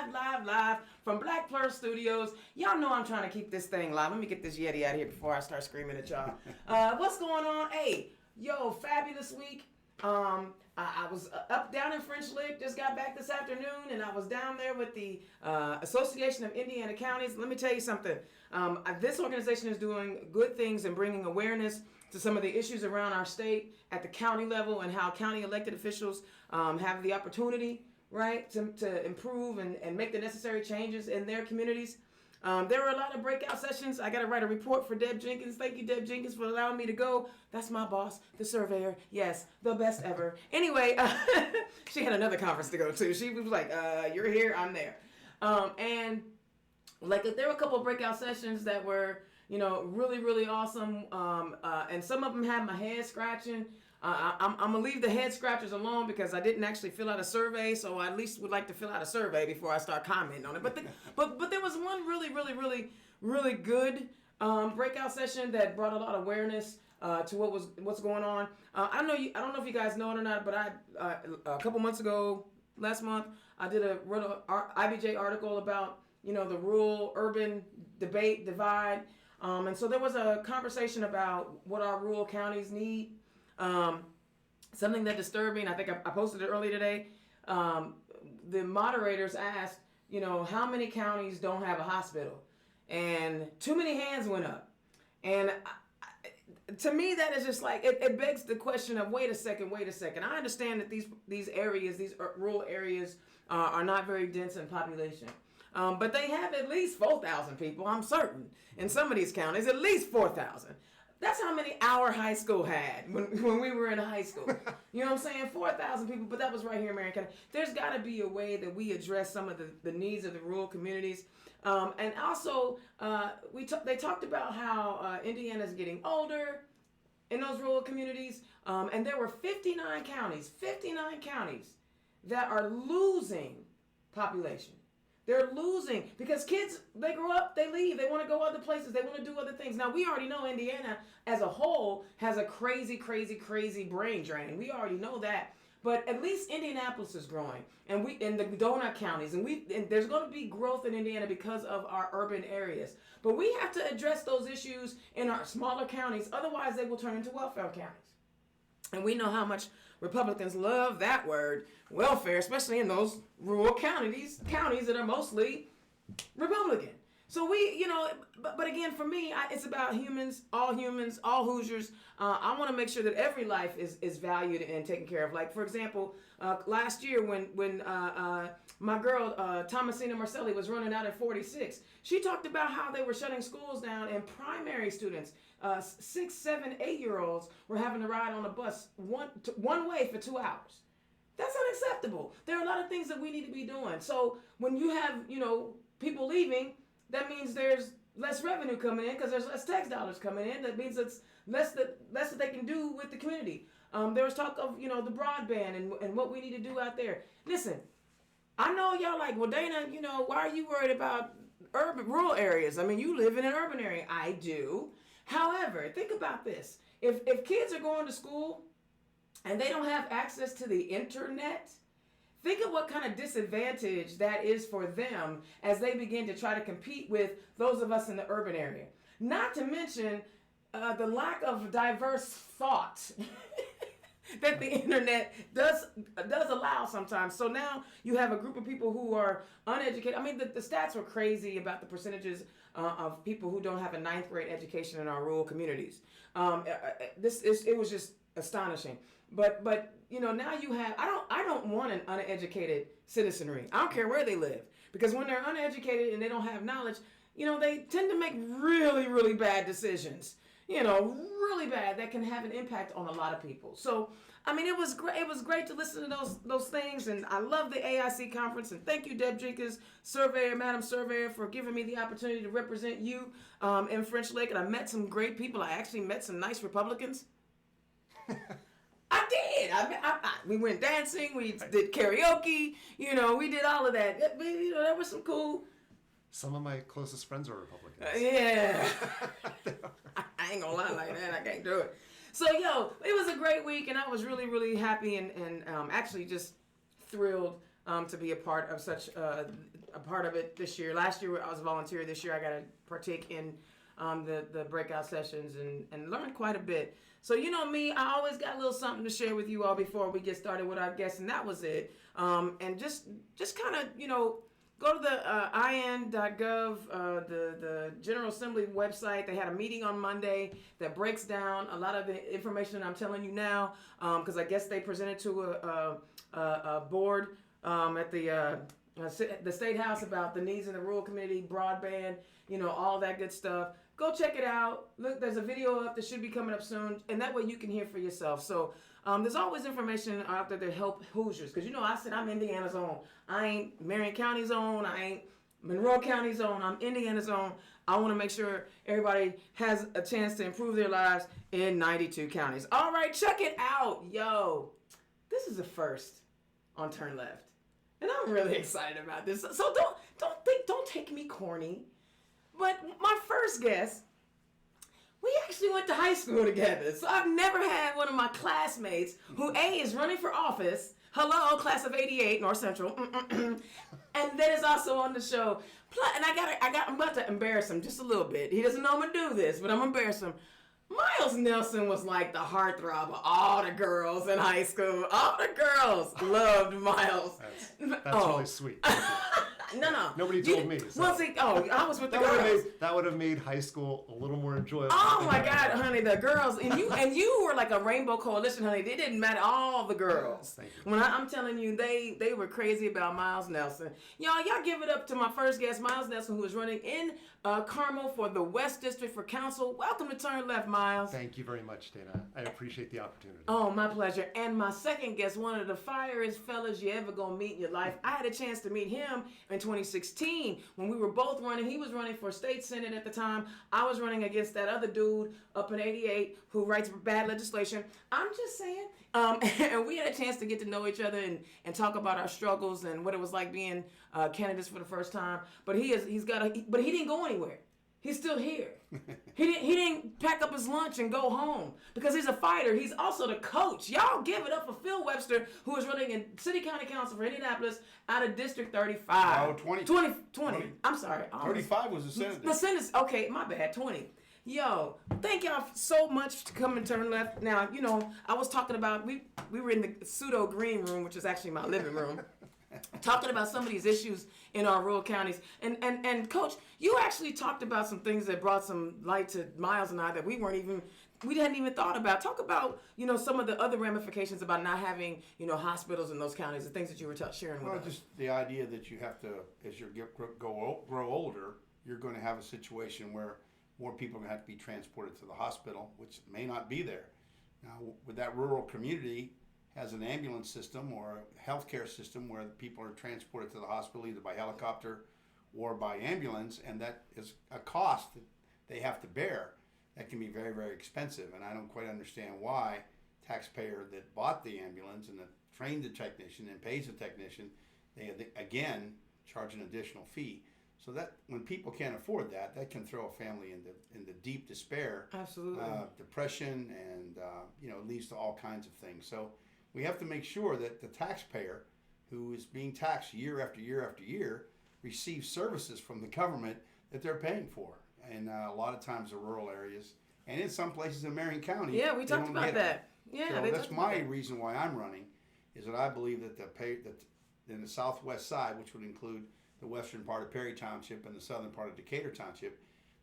live from Black Pearl Studios. Y'all know I'm trying to keep this thing live. Let me get this Yeti out of here before I start screaming at y'all. What's going on? Hey, yo, fabulous week. I was up down in French Lick, just got back this afternoon, and I was down there with the Association of Indiana Counties. Let me tell you something. This organization is doing good things and bringing awareness to some of the issues around our state at the county level and how county elected officials have the opportunity, right, to improve and make the necessary changes in their communities. There were a lot of breakout sessions. I got to write a report for Deb Jenkins. Thank you, Deb Jenkins, for allowing me to go. That's my boss, the surveyor. Yes, the best ever. Anyway, she had another conference to go to. She was like, you're here, I'm there. And like there were a couple of breakout sessions that were, really, really awesome. And some of them had my head scratching. I'm going to leave the head scratchers alone because I didn't actually fill out a survey, so I at least would like to fill out a survey before I start commenting on it. But there was one really, really, really, really good breakout session that brought a lot of awareness to what's going on. I don't know if you guys know it or not, but a couple months ago, last month, I wrote an IBJ article about the rural-urban divide, and so there was a conversation about what our rural counties need. Something that disturbed me, and I think I posted it earlier today. The moderators asked, how many counties don't have a hospital? And too many hands went up. And to me, that is just like, it begs the question of, wait a second. I understand that these areas, these rural areas, are not very dense in population. But they have at least 4,000 people, I'm certain. In some of these counties, at least 4,000. That's how many our high school had when we were in high school. You know what I'm saying? 4,000 people, but that was right here in Marion County. There's got to be a way that we address some of the needs of the rural communities. And also, they talked about how Indiana's getting older in those rural communities. And there were 59 counties that are losing population. They're losing because kids, they grow up, they leave, they want to go other places, they want to do other things. Now, we already know Indiana as a whole has a crazy brain drain. We already know that. But at least Indianapolis is growing, and in the donut counties, and there's going to be growth in Indiana because of our urban areas. But we have to address those issues in our smaller counties, otherwise they will turn into welfare counties. And we know how much Republicans love that word, welfare, especially in those rural counties that are mostly Republican. So but again, for me, it's about humans, all Hoosiers. I want to make sure that every life is valued and taken care of. Like, for example, last year when my girl, Thomasina Marcelli, was running out at 46, she talked about how they were shutting schools down and primary students, 6, 7, 8-year-olds were having to ride on a bus one way for 2 hours. That's unacceptable. There are a lot of things that we need to be doing. So when you have, people leaving, that means there's less revenue coming in because there's less tax dollars coming in. That means it's less that they can do with the community. There was talk of, the broadband and what we need to do out there. Listen, I know y'all like, well, Dana, why are you worried about rural areas? I mean, you live in an urban area. I do. However, think about this. If kids are going to school and they don't have access to the internet, think of what kind of disadvantage that is for them as they begin to try to compete with those of us in the urban area. Not to mention the lack of diverse thought that the internet does allow sometimes. So now you have a group of people who are uneducated. I mean, the stats were crazy about the percentages of people who don't have a 9th grade education in our rural communities. It was just astonishing. But now you have, I don't want an uneducated citizenry. I don't care where they live, because when they're uneducated and they don't have knowledge, they tend to make really, really bad decisions. Really bad, that can have an impact on a lot of people. So, I mean, it was great. It was great to listen to those things, and I love the AIC conference. And thank you, Deb Jenkins, Madam Surveyor, for giving me the opportunity to represent you in French Lick. And I met some great people. I actually met some nice Republicans. I did. We went dancing. We did karaoke. We did all of that. There was some cool. Some of my closest friends are Republicans. Yeah. I ain't gonna lie like that. I can't do it. So, it was a great week, and I was really, really happy and actually just thrilled to be a part of such a part of it this year. Last year I was a volunteer. This year I got to partake in the breakout sessions and learn quite a bit. So you know me, I always got a little something to share with you all before we get started with our guests, and that was it. And just kind of, you know, go to the in.gov, the General Assembly website. They had a meeting on Monday that breaks down a lot of the information that I'm telling you now, because I guess they presented to a board at the State House about the needs in the rural community, broadband, you know, all that good stuff. Go check it out. Look, there's a video up that should be coming up soon, and that way you can hear for yourself. So there's always information out there to help Hoosiers, because you know I said I'm Indiana's own. I ain't Marion County's own. I ain't Monroe County's own. I'm Indiana's own. I want to make sure everybody has a chance to improve their lives in 92 counties. All right, check it out. Yo, this is a first on Turn Left, and I'm really excited about this. So don't take me corny. But my first guest, we actually went to high school together. So I've never had one of my classmates who A, is running for office. Hello, class of 88, North Central. And then is also on the show. And I'm about to embarrass him just a little bit. He doesn't know I'm going to do this, but I'm going to embarrass him. Miles Nelson was like the heartthrob of all the girls in high school. All the girls loved Miles. That's really sweet. No. Nobody told me. So. Well, see, I was with the girls. That would have made high school a little more enjoyable. Oh my God, honey, the girls and you were like a rainbow coalition, honey. They didn't matter, all the girls. Thank you. When I'm telling you, they were crazy about Miles Nelson. Y'all give it up to my first guest, Miles Nelson, who is running in Carmel for the West District for Council. Welcome to Turn Left, Miles. Thank you very much, Dana. I appreciate the opportunity. Oh, my pleasure. And my second guest, one of the fieriest fellas you ever gonna meet in your life. I had a chance to meet him in 2016 when we were both running. He was running for state senate at the time. I was running against that other dude up in 88 who writes bad legislation. I'm just saying. And we had a chance to get to know each other and talk about our struggles and what it was like being candidates for the first time. But but he didn't go anywhere. He's still here. He didn't pack up his lunch and go home because he's a fighter. He's also the coach. Y'all give it up for Phil Webster, who is running in City County Council for Indianapolis out of District 35. Oh, 20. 20. I'm sorry. 35 was the Senate. The Senate. Okay, my bad. 20. Yo, thank y'all so much to come and Turn Left. Now, you know, I was talking about, we were in the pseudo green room, which is actually my living room, talking about some of these issues in our rural counties. And Coach, you actually talked about some things that brought some light to Miles and I that we hadn't even thought about. Talk about, you know, some of the other ramifications about not having, you know, hospitals in those counties, the things that you were sharing with us. Just the idea that you have to, as you grow older, you're going to have a situation where more people are going to have to be transported to the hospital, which may not be there. Now, with that rural community has an ambulance system or a healthcare system where the people are transported to the hospital either by helicopter or by ambulance, and that is a cost that they have to bear. That can be very, very expensive, and I don't quite understand why taxpayer that bought the ambulance and that trained the technician and pays the technician, they again charge an additional fee. So that when people can't afford that, that can throw a family into deep despair, absolutely, depression, and it leads to all kinds of things. So we have to make sure that the taxpayer, who is being taxed year after year after year, receives services from the government that they're paying for. And a lot of times the rural areas, and in some places in Marion County, yeah, we talked about that. Yeah, so that's my reason why I'm running, is that I believe that that in the southwest side, which would include the western part of Perry Township and the southern part of Decatur Township,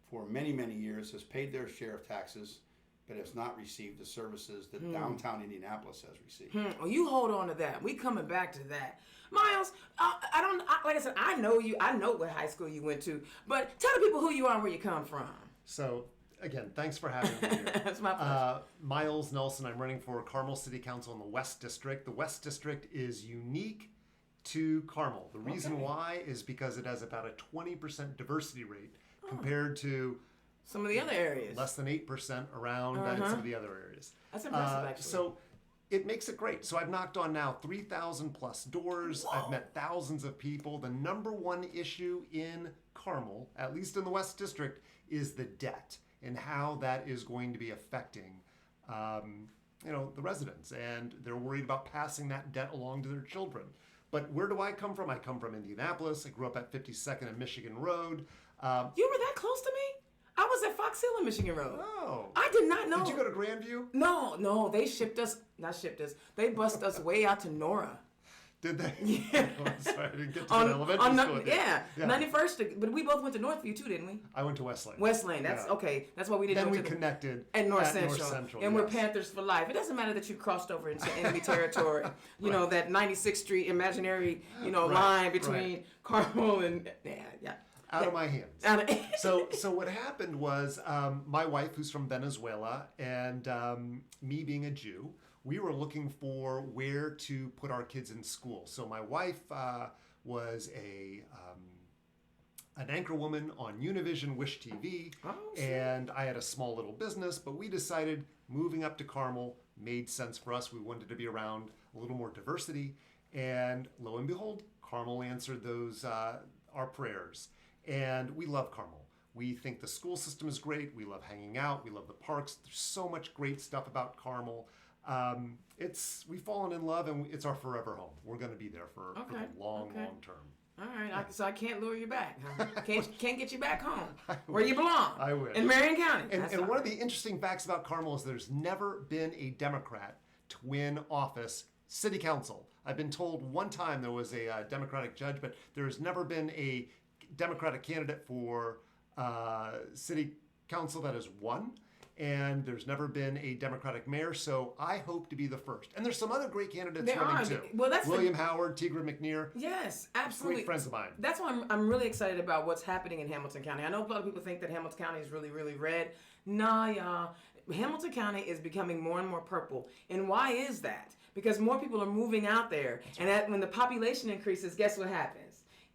for many, many years has paid their share of taxes, but has not received the services that downtown Indianapolis has received. Well, you hold on to that. We coming back to that. Miles, like I said, I know you. I know what high school you went to, but tell the people who you are and where you come from. So, again, thanks for having me here. That's my pleasure. Miles Nelson, I'm running for Carmel City Council in the West District. The West District is unique to Carmel. The reason why is because it has about a 20% diversity rate compared to some of the other areas. Less than 8% around some of the other areas. That's impressive, actually. So it makes it great. So I've knocked on now 3,000 plus doors. Whoa. I've met thousands of people. The number one issue in Carmel, at least in the West District, is the debt and how that is going to be affecting the residents. And they're worried about passing that debt along to their children. But where do I come from? I come from Indianapolis. I grew up at 52nd and Michigan Road. You were that close to me? I was at Fox Hill and Michigan Road. Oh. I did not know. Did you go to Grandview? No, they they bused us way out to Nora. Did they? Yeah. Oh, I'm sorry, I didn't get to elementary school. Yeah, 91st, but we both went to Northview too, didn't we? I went to West Lane. West Lane, that's okay. That's why we didn't Then go we to connected at North at Central. North Central, And we're yes. Panthers for life. It doesn't matter that you crossed over into enemy territory. You know, that 96th Street imaginary, line between Carmel and Out of my hands. So what happened was my wife, who's from Venezuela, and me being a Jew, we were looking for where to put our kids in school. So my wife was an anchor woman on Univision Wish TV, and I had a small little business, but we decided moving up to Carmel made sense for us. We wanted to be around a little more diversity, and lo and behold, Carmel answered those our prayers. And we love Carmel. We think the school system is great. We love hanging out. We love the parks. There's so much great stuff about Carmel. We've fallen in love, and it's our forever home. We're going to be there for the long term. All right, so I can't lure you back. Huh? Can't get you back home where you belong. I wish. In Marion County. And one of the interesting facts about Carmel is there's never been a Democrat to win office, city council. I've been told one time there was a Democratic judge, but there's never been a Democratic candidate for city council that has won, and there's never been a Democratic mayor, so I hope to be the first. And there's some other great candidates running too. Well, that's William Howard, Tigra McNear. Yes, absolutely. Great friends of mine. That's why I'm really excited about what's happening in Hamilton County. I know a lot of people think that Hamilton County is really, really red. Nah, y'all. Hamilton County is becoming more and more purple. And why is that? Because more people are moving out there. And when the population increases, guess what happens?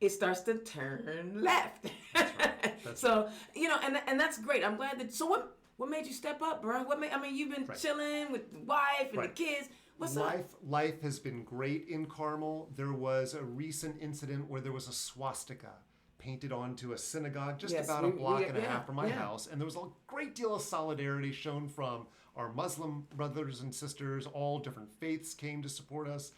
It starts to turn left. That's right. So, and that's great. I'm glad that. So what made you step up, bro? You've been chilling with the wife and the kids. What's up? Life has been great in Carmel. There was a recent incident where there was a swastika painted onto a synagogue just about a block and a half from my house. And there was a great deal of solidarity shown from our Muslim brothers and sisters. All different faiths came to support us.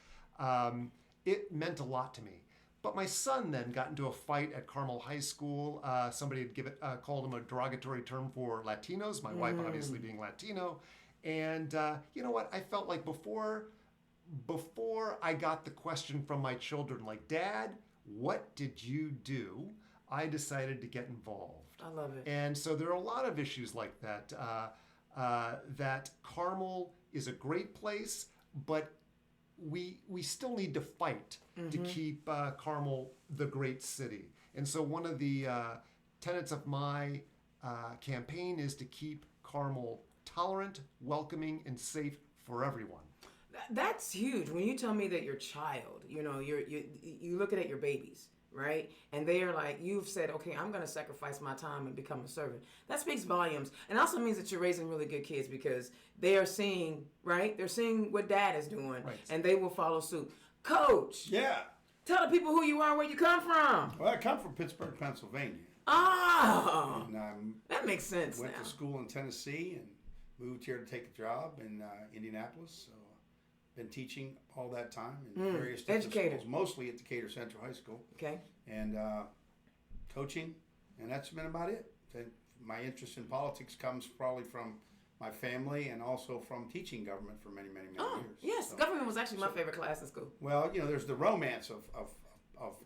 It meant a lot to me. But my son then got into a fight at Carmel High School. Somebody had called him a derogatory term for Latinos, my wife obviously being Latino. And you know what? I felt like before I got the question from my children, like, Dad, what did you do? I decided to get involved. I love it. And so there are a lot of issues like that. That Carmel is a great place, but we still need to fight to keep Carmel the great city. And so one of the tenets of my campaign is to keep Carmel tolerant, welcoming, and safe for everyone. That's huge. When you tell me that your child, you looking at your babies, right? And they are like, you've said, okay, I'm going to sacrifice my time and become a servant. That speaks volumes. And also means that you're raising really good kids because they are seeing, right? They're seeing what dad is doing, and they will follow suit. Coach. Yeah. Tell the people who you are, where you come from. Well, I come from Pittsburgh, Pennsylvania. Oh. And that makes sense went now. to school in Tennessee and moved here to take a job in Indianapolis. So been teaching all that time in various different schools, mostly at Decatur Central High School. Okay. And coaching, and that's been about it. My interest in politics comes probably from my family and also from teaching government for many years. Yes, so, government was actually my favorite class in school. Well, there's the romance of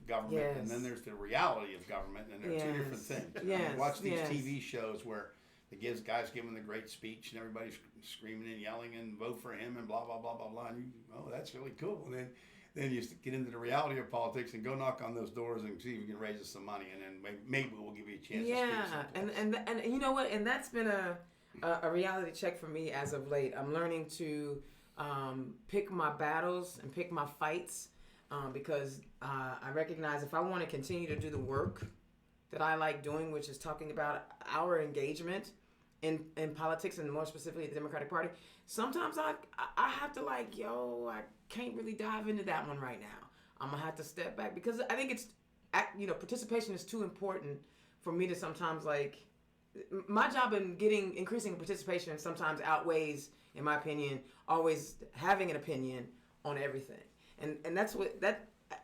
government, and then there's the reality of government, and they're two different things. Yes. You watch these TV shows where the guys giving the great speech, and everybody's screaming and yelling and vote for him and blah blah blah blah blah. And that's really cool. And then you get into the reality of politics and go knock on those doors and see if you can raise us some money, and then maybe we'll give you a chance. And you know what? And that's been a reality check for me as of late. I'm learning to pick my battles and pick my fights because I recognize if I want to continue to do the work that I like doing, which is talking about our engagement in politics and more specifically the Democratic Party, sometimes I have to I can't really dive into that one right now. I'm gonna have to step back because I think it's participation is too important for me to sometimes my job in increasing participation sometimes outweighs, in my opinion, always having an opinion on everything. And that's what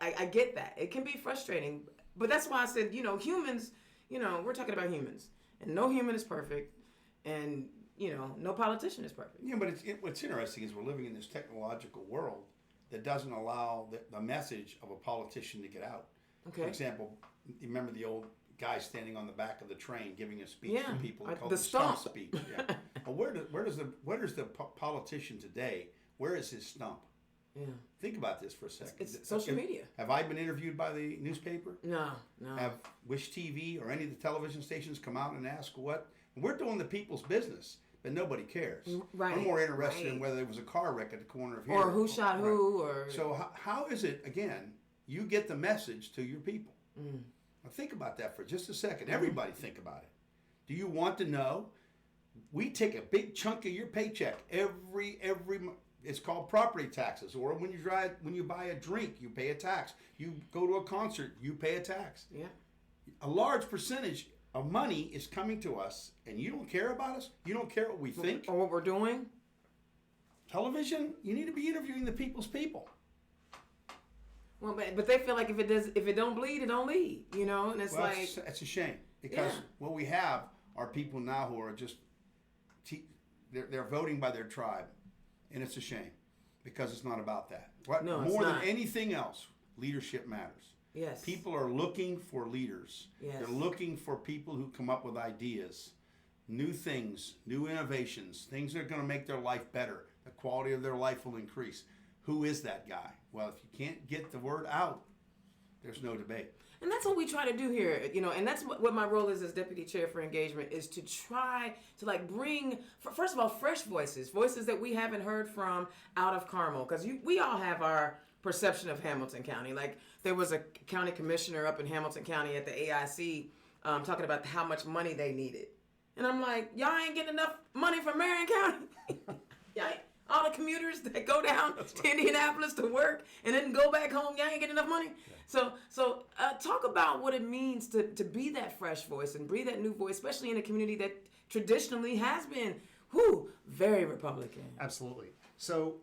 I get that. It can be frustrating. But that's why I said, humans, we're talking about humans. And no human is perfect. And, no politician is perfect. Yeah, but what's interesting is we're living in this technological world that doesn't allow the message of a politician to get out. Okay. For example, you remember the old guy standing on the back of the train giving a speech to people called the the stump stump. speech. Yeah. But where does the politician today? Where is his stump? Yeah. Think about this for a second. It's social media. Have I been interviewed by the newspaper? No. Have Wish TV or any of the television stations come out and ask what? We're doing the people's business, but nobody cares. Right. We're more interested in Right. whether there was a car wreck at the corner of here. Or who shot Right. who, or... So how is it, again, you get the message to your people? Now think about that for just a second. Everybody think about it. Do you want to know? We take a big chunk of your paycheck every month. It's called property taxes. Or when you buy a drink, you pay a tax. You go to a concert, you pay a tax. Yeah. A large percentage of money is coming to us, and you don't care about us? You don't care what we think? Or what we're doing? Television, you need to be interviewing the people's people. Well, but they feel like if it don't bleed, it don't lead, and it's Well, like... that's a shame, because what we have are people now who are just, they're voting by their tribe, and it's a shame, because it's not about that. No, it's More than not. anything else, leadership matters. Yes. People are looking for leaders. Yes. They're looking for people who come up with ideas, new things, new innovations, things that are going to make their life better. The quality of their life will increase. Who is that guy? Well, if you can't get the word out, there's no debate. And that's what we try to do here, and that's what my role is as deputy chair for engagement, is to try to bring, first of all, fresh voices that we haven't heard from out of Carmel, because we all have our perception of Hamilton County. Like, there was a county commissioner up in Hamilton County at the AIC talking about how much money they needed. And I'm like, y'all ain't getting enough money from Marion County. All the commuters that go down to Indianapolis to work and then go back home, y'all ain't getting enough money. Yeah. So talk about what it means to be that fresh voice and be that new voice, especially in a community that traditionally has been, very Republican. Absolutely. So,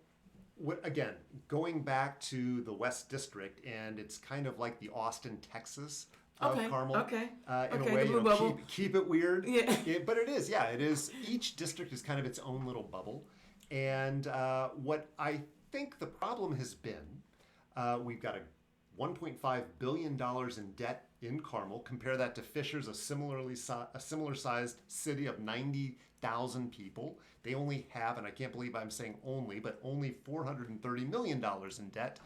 again, going back to the West District, and it's kind of like the Austin, Texas of Carmel. Okay. In a way, keep it weird. Yeah. But it is, it is. Each district is kind of its own little bubble. And what I think the problem has been, we've got a $1.5 billion in debt in Carmel. Compare that to Fishers, a similar-sized city of 90,000 people. They only have, and I can't believe I'm saying only, but only $430 million in debt.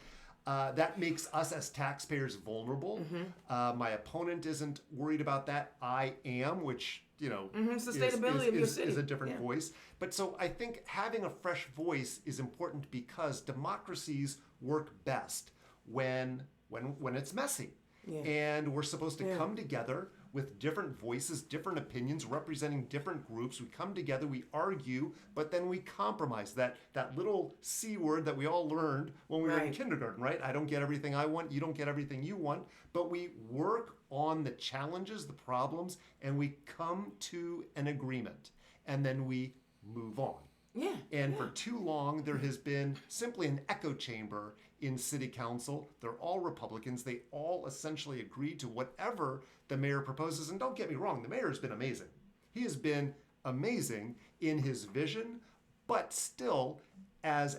That makes us as taxpayers vulnerable. Mm-hmm. My opponent isn't worried about that. I am, which, sustainability of your city is a different voice. But so I think having a fresh voice is important, because democracies work best when it's messy. Yeah. And we're supposed to come together with different voices, different opinions, representing different groups. We come together, we argue, but then we compromise. That little C word that we all learned when we were in kindergarten, right? I don't get everything I want, you don't get everything you want, but we work on the challenges, the problems, and we come to an agreement, and then we move on. Yeah. And for too long, there has been simply an echo chamber in city council. They're all Republicans. They all essentially agree to whatever the mayor proposes. And don't get me wrong, the mayor has been amazing. He has been amazing in his vision, but still, as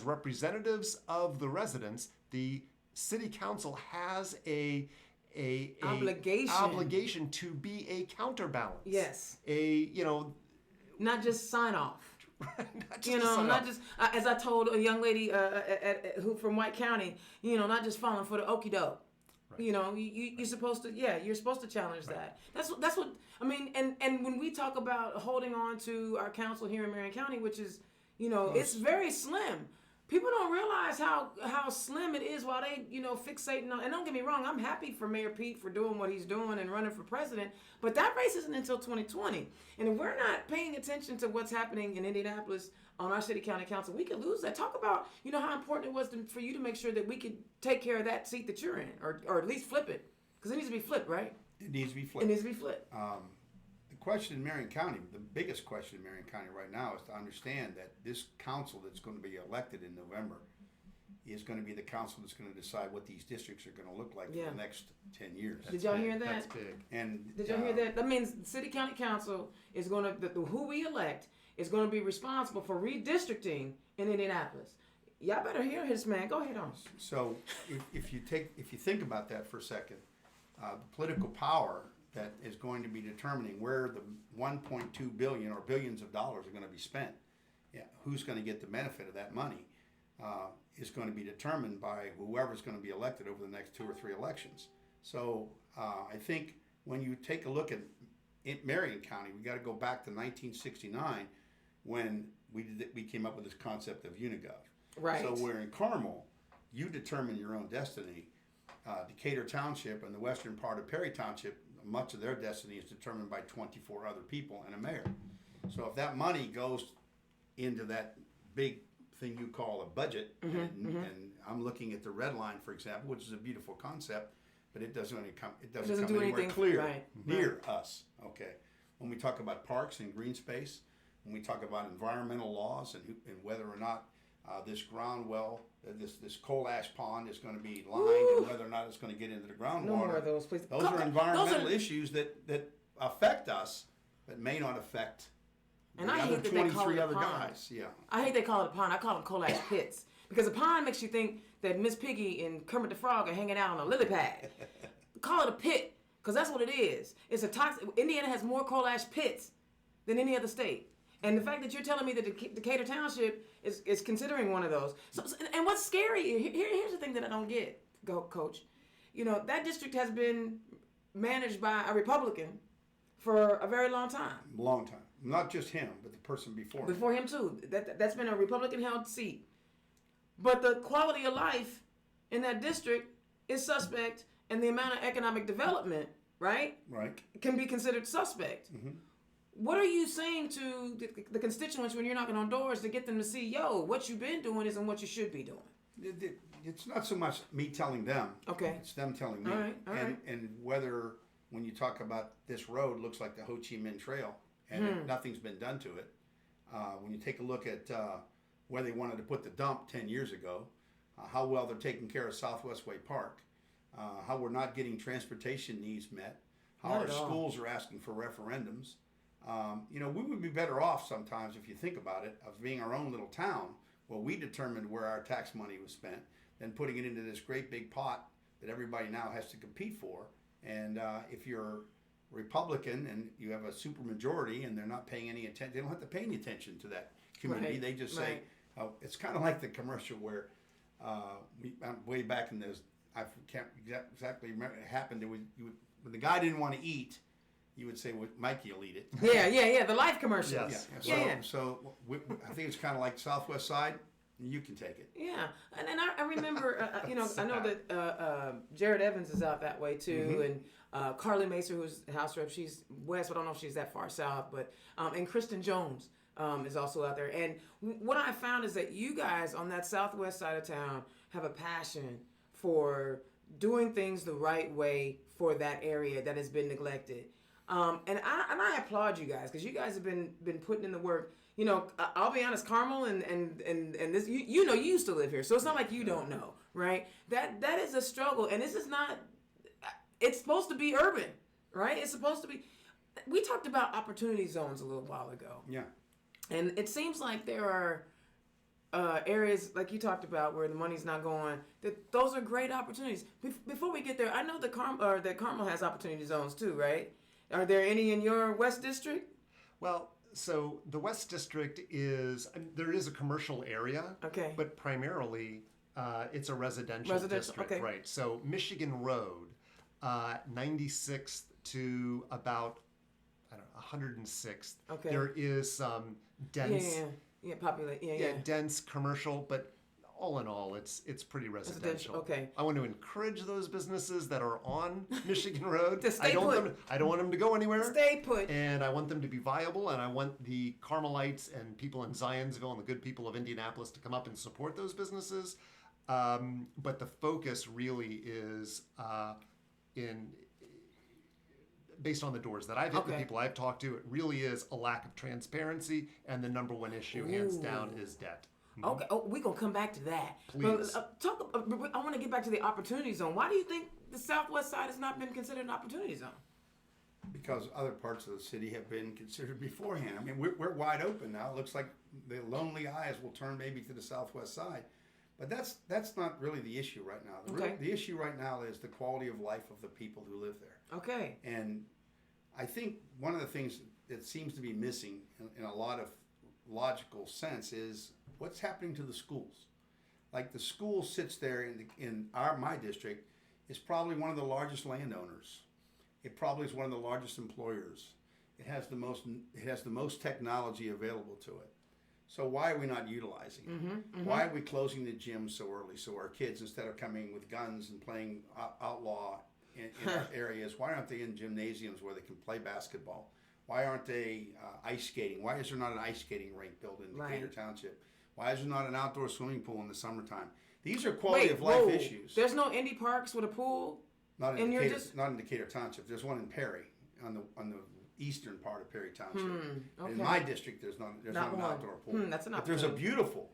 representatives of the residents, the city council has a obligation to be a counterbalance. Yes. Not just sign off. Not just as I told a young lady who from White County, not just falling for the okie doke. Right. You're supposed to challenge that. That's what I mean. And when we talk about holding on to our council here in Marion County, which is, it's very slim. People don't realize how slim it is while they, fixating on, and don't get me wrong, I'm happy for Mayor Pete for doing what he's doing and running for president, but that race isn't until 2020. And if we're not paying attention to what's happening in Indianapolis on our city county council, we could lose that. Talk about, how important it was for you to make sure that we could take care of that seat that you're in, or at least flip it. Because it needs to be flipped, right? It needs to be flipped. It needs to be flipped. The question in Marion County, the biggest question in Marion County right now is to understand that this council that's going to be elected in November is going to be the council that's going to decide what these districts are going to look like for the next 10 years. Did y'all hear that? That's big. And Did y'all hear that? That means the city county council is going to, who we elect is going to be responsible for redistricting in Indianapolis. Y'all better hear this, man. Go ahead on. So if you think about that for a second, the political power that is going to be determining where the 1.2 billion or billions of dollars are going to be spent, who's going to get the benefit of that money, is going to be determined by whoever's going to be elected over the next 2 or 3 elections. So I think when you take a look at Marion County, we got to go back to 1969 when we came up with this concept of Unigov. Right. So where in Carmel, you determine your own destiny. Decatur Township and the western part of Perry Township, much of their destiny is determined by 24 other people and a mayor. So if that money goes into that big thing you call a budget, and I'm looking at the red line, for example, which is a beautiful concept, but it doesn't come anywhere clear near us. Okay. When we talk about parks and green space, when we talk about environmental laws and whether or not this ground well, this coal ash pond is going to be lined, and whether or not it's going to get into the groundwater. No more of those, please. Those are environmental issues that affect us, but may not affect and the I other hate that they call 23 it a other pond. guys. Yeah. I hate they call it a pond. I call them coal ash pits. Because a pond makes you think that Miss Piggy and Kermit the Frog are hanging out on a lily pad. Call it a pit, because that's what it is. It's a toxic. Indiana has more coal ash pits than any other state. And the fact that you're telling me that Decatur Township is considering one of those. So, and what's scary, here's the thing that I don't get, Coach. You know, that district has been managed by a Republican for a very long time. Long time. Not just him, but the person before him. Before him, too. That's been a Republican-held seat. But the quality of life in that district is suspect, and the amount of economic development, right, can be considered suspect. Mm-hmm. What are you saying to the constituents when you're knocking on doors to get them to see, yo, what you've been doing isn't what you should be doing? It's not so much me telling them. Okay. It's them telling me. All right. And whether, when you talk about this road, looks like the Ho Chi Minh Trail, and nothing's been done to it. When you take a look at where they wanted to put the dump 10 years ago, how well they're taking care of Southwest Way Park, how we're not getting transportation needs met, how our schools are asking for referendums. We would be better off sometimes, if you think about it, of being our own little town where we determined where our tax money was spent than putting it into this great big pot that everybody now has to compete for. And if you're Republican and you have a super majority and they're not paying any attention, they don't have to pay any attention to that community. Right. They just say, it's kind of like the commercial where way back in those, I can't exactly remember, it happened. When the guy didn't want to eat, you would say, well, Mikey will eat it. Yeah. The life commercial. Yes. So I think it's kind of like Southwest Side. You can take it. Yeah, and I remember, I know that Jared Evans is out that way too, and Carly Macer, who's House Rep, she's west, but I don't know if she's that far south, but and Kristen Jones is also out there. And what I found is that you guys on that southwest side of town have a passion for doing things the right way for that area that has been neglected. And I applaud you guys, because you guys have been putting in the work. You know, I'll be honest, Carmel and this, you used to live here, so it's not like you don't know, right? That is a struggle, and this is not. It's supposed to be urban, right? It's supposed to be. We talked about opportunity zones a little while ago. Yeah. And it seems like there are areas like you talked about where the money's not going. That those are great opportunities. Before we get there, I know that Carmel has opportunity zones too, right? Are there any in your West District? Well, so the West District there is a commercial area, okay, but primarily it's a residential district, okay. Right? So Michigan Road, 96th to about 106th. Okay. There is some dense, dense commercial, but all in all, it's pretty residential. Okay. I want to encourage those businesses that are on Michigan Road. To stay put. I don't want them to go anywhere. Stay put. And I want them to be viable, and I want the Carmelites and people in Zionsville and the good people of Indianapolis to come up and support those businesses. But the focus really is based on the doors that I've hit, the people I've talked to, it really is a lack of transparency, and the number one issue, hands down, is debt. Okay, we're going to come back to that. Please. But, I want to get back to the opportunity zone. Why do you think the Southwest side has not been considered an opportunity zone? Because other parts of the city have been considered beforehand. I mean, we're wide open now. It looks like the lonely eyes will turn maybe to the southwest side. But that's not really the issue right now. The issue right now is the quality of life of the people who live there. Okay. And I think one of the things that seems to be missing in a lot of logical sense is what's happening to the schools. Like the school sits there in my district is probably one of the largest landowners. It probably is one of the largest employers. It has the most technology available to it. So why are we not utilizing it? Why are we closing the gyms so early? So our kids, instead of coming with guns and playing outlaw in our areas, why aren't they in gymnasiums where they can play basketball? Why aren't they ice skating? Why is there not an ice skating rink built in Decatur Township? Why is there not an outdoor swimming pool in the summertime? These are quality of life issues. There's no Indy parks with a pool? Not in Decatur Township. There's one in Perry on the eastern part of Perry Township. Okay. In my district, there's not an outdoor pool. That's an but there's a beautiful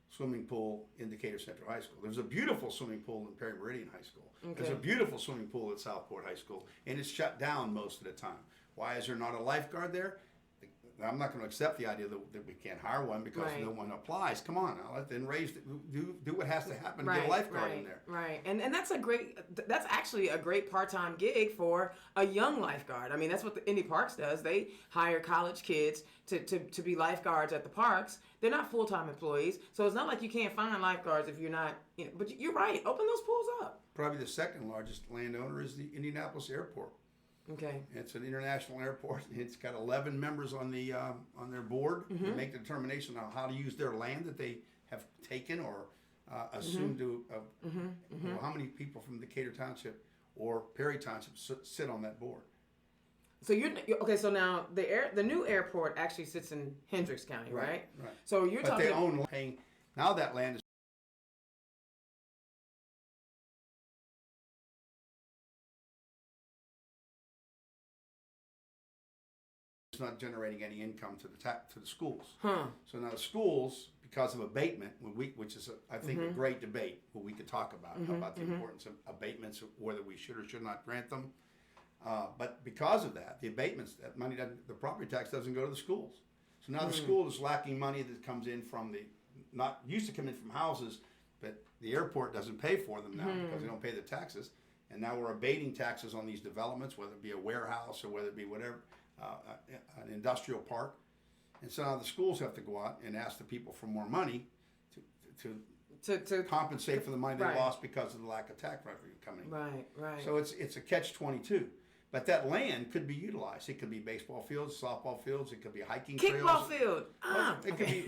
swimming pool in Decatur Central High School. There's a beautiful swimming pool in Perry Meridian High School. Okay. There's a beautiful swimming pool at Southport High School, and it's shut down most of the time. Why is there not a lifeguard there? I'm not going to accept the idea that we can't hire one because no one applies. Come on now, let them do what has to happen to get a lifeguard in there. Right, and that's actually a great part-time gig for a young lifeguard. I mean, that's what the Indy Parks does. They hire college kids to be lifeguards at the parks. They're not full-time employees, so it's not like you can't find lifeguards if you're not. But you're right. Open those pools up. Probably the second largest landowner is the Indianapolis Airport. Okay. It's an international airport. It's got 11 members on their board to make the determination on how to use their land that they have taken or assumed to. How many people from Decatur Township or Perry Township sit on that board? So you're okay. So now the new airport actually sits in Hendricks County, right? Right. So you're talking. But they own paying now that land is. Not generating any income to the schools. So now the schools, because of abatement, which is I think a great debate, what we could talk about the importance of abatements, whether we should or should not grant them. But because of that, the abatements, that money the property tax doesn't go to the schools. So now the school is lacking money that comes in from used to come in from houses, but the airport doesn't pay for them now because they don't pay the taxes. And now we're abating taxes on these developments, whether it be a warehouse or whether it be whatever. An industrial park, and so now the schools have to go out and ask the people for more money to compensate for the money they lost because of the lack of tax revenue coming in. Right. So it's a catch-22. But that land could be utilized. It could be baseball fields, softball fields. It could be hiking trails. Kickball field. It could be.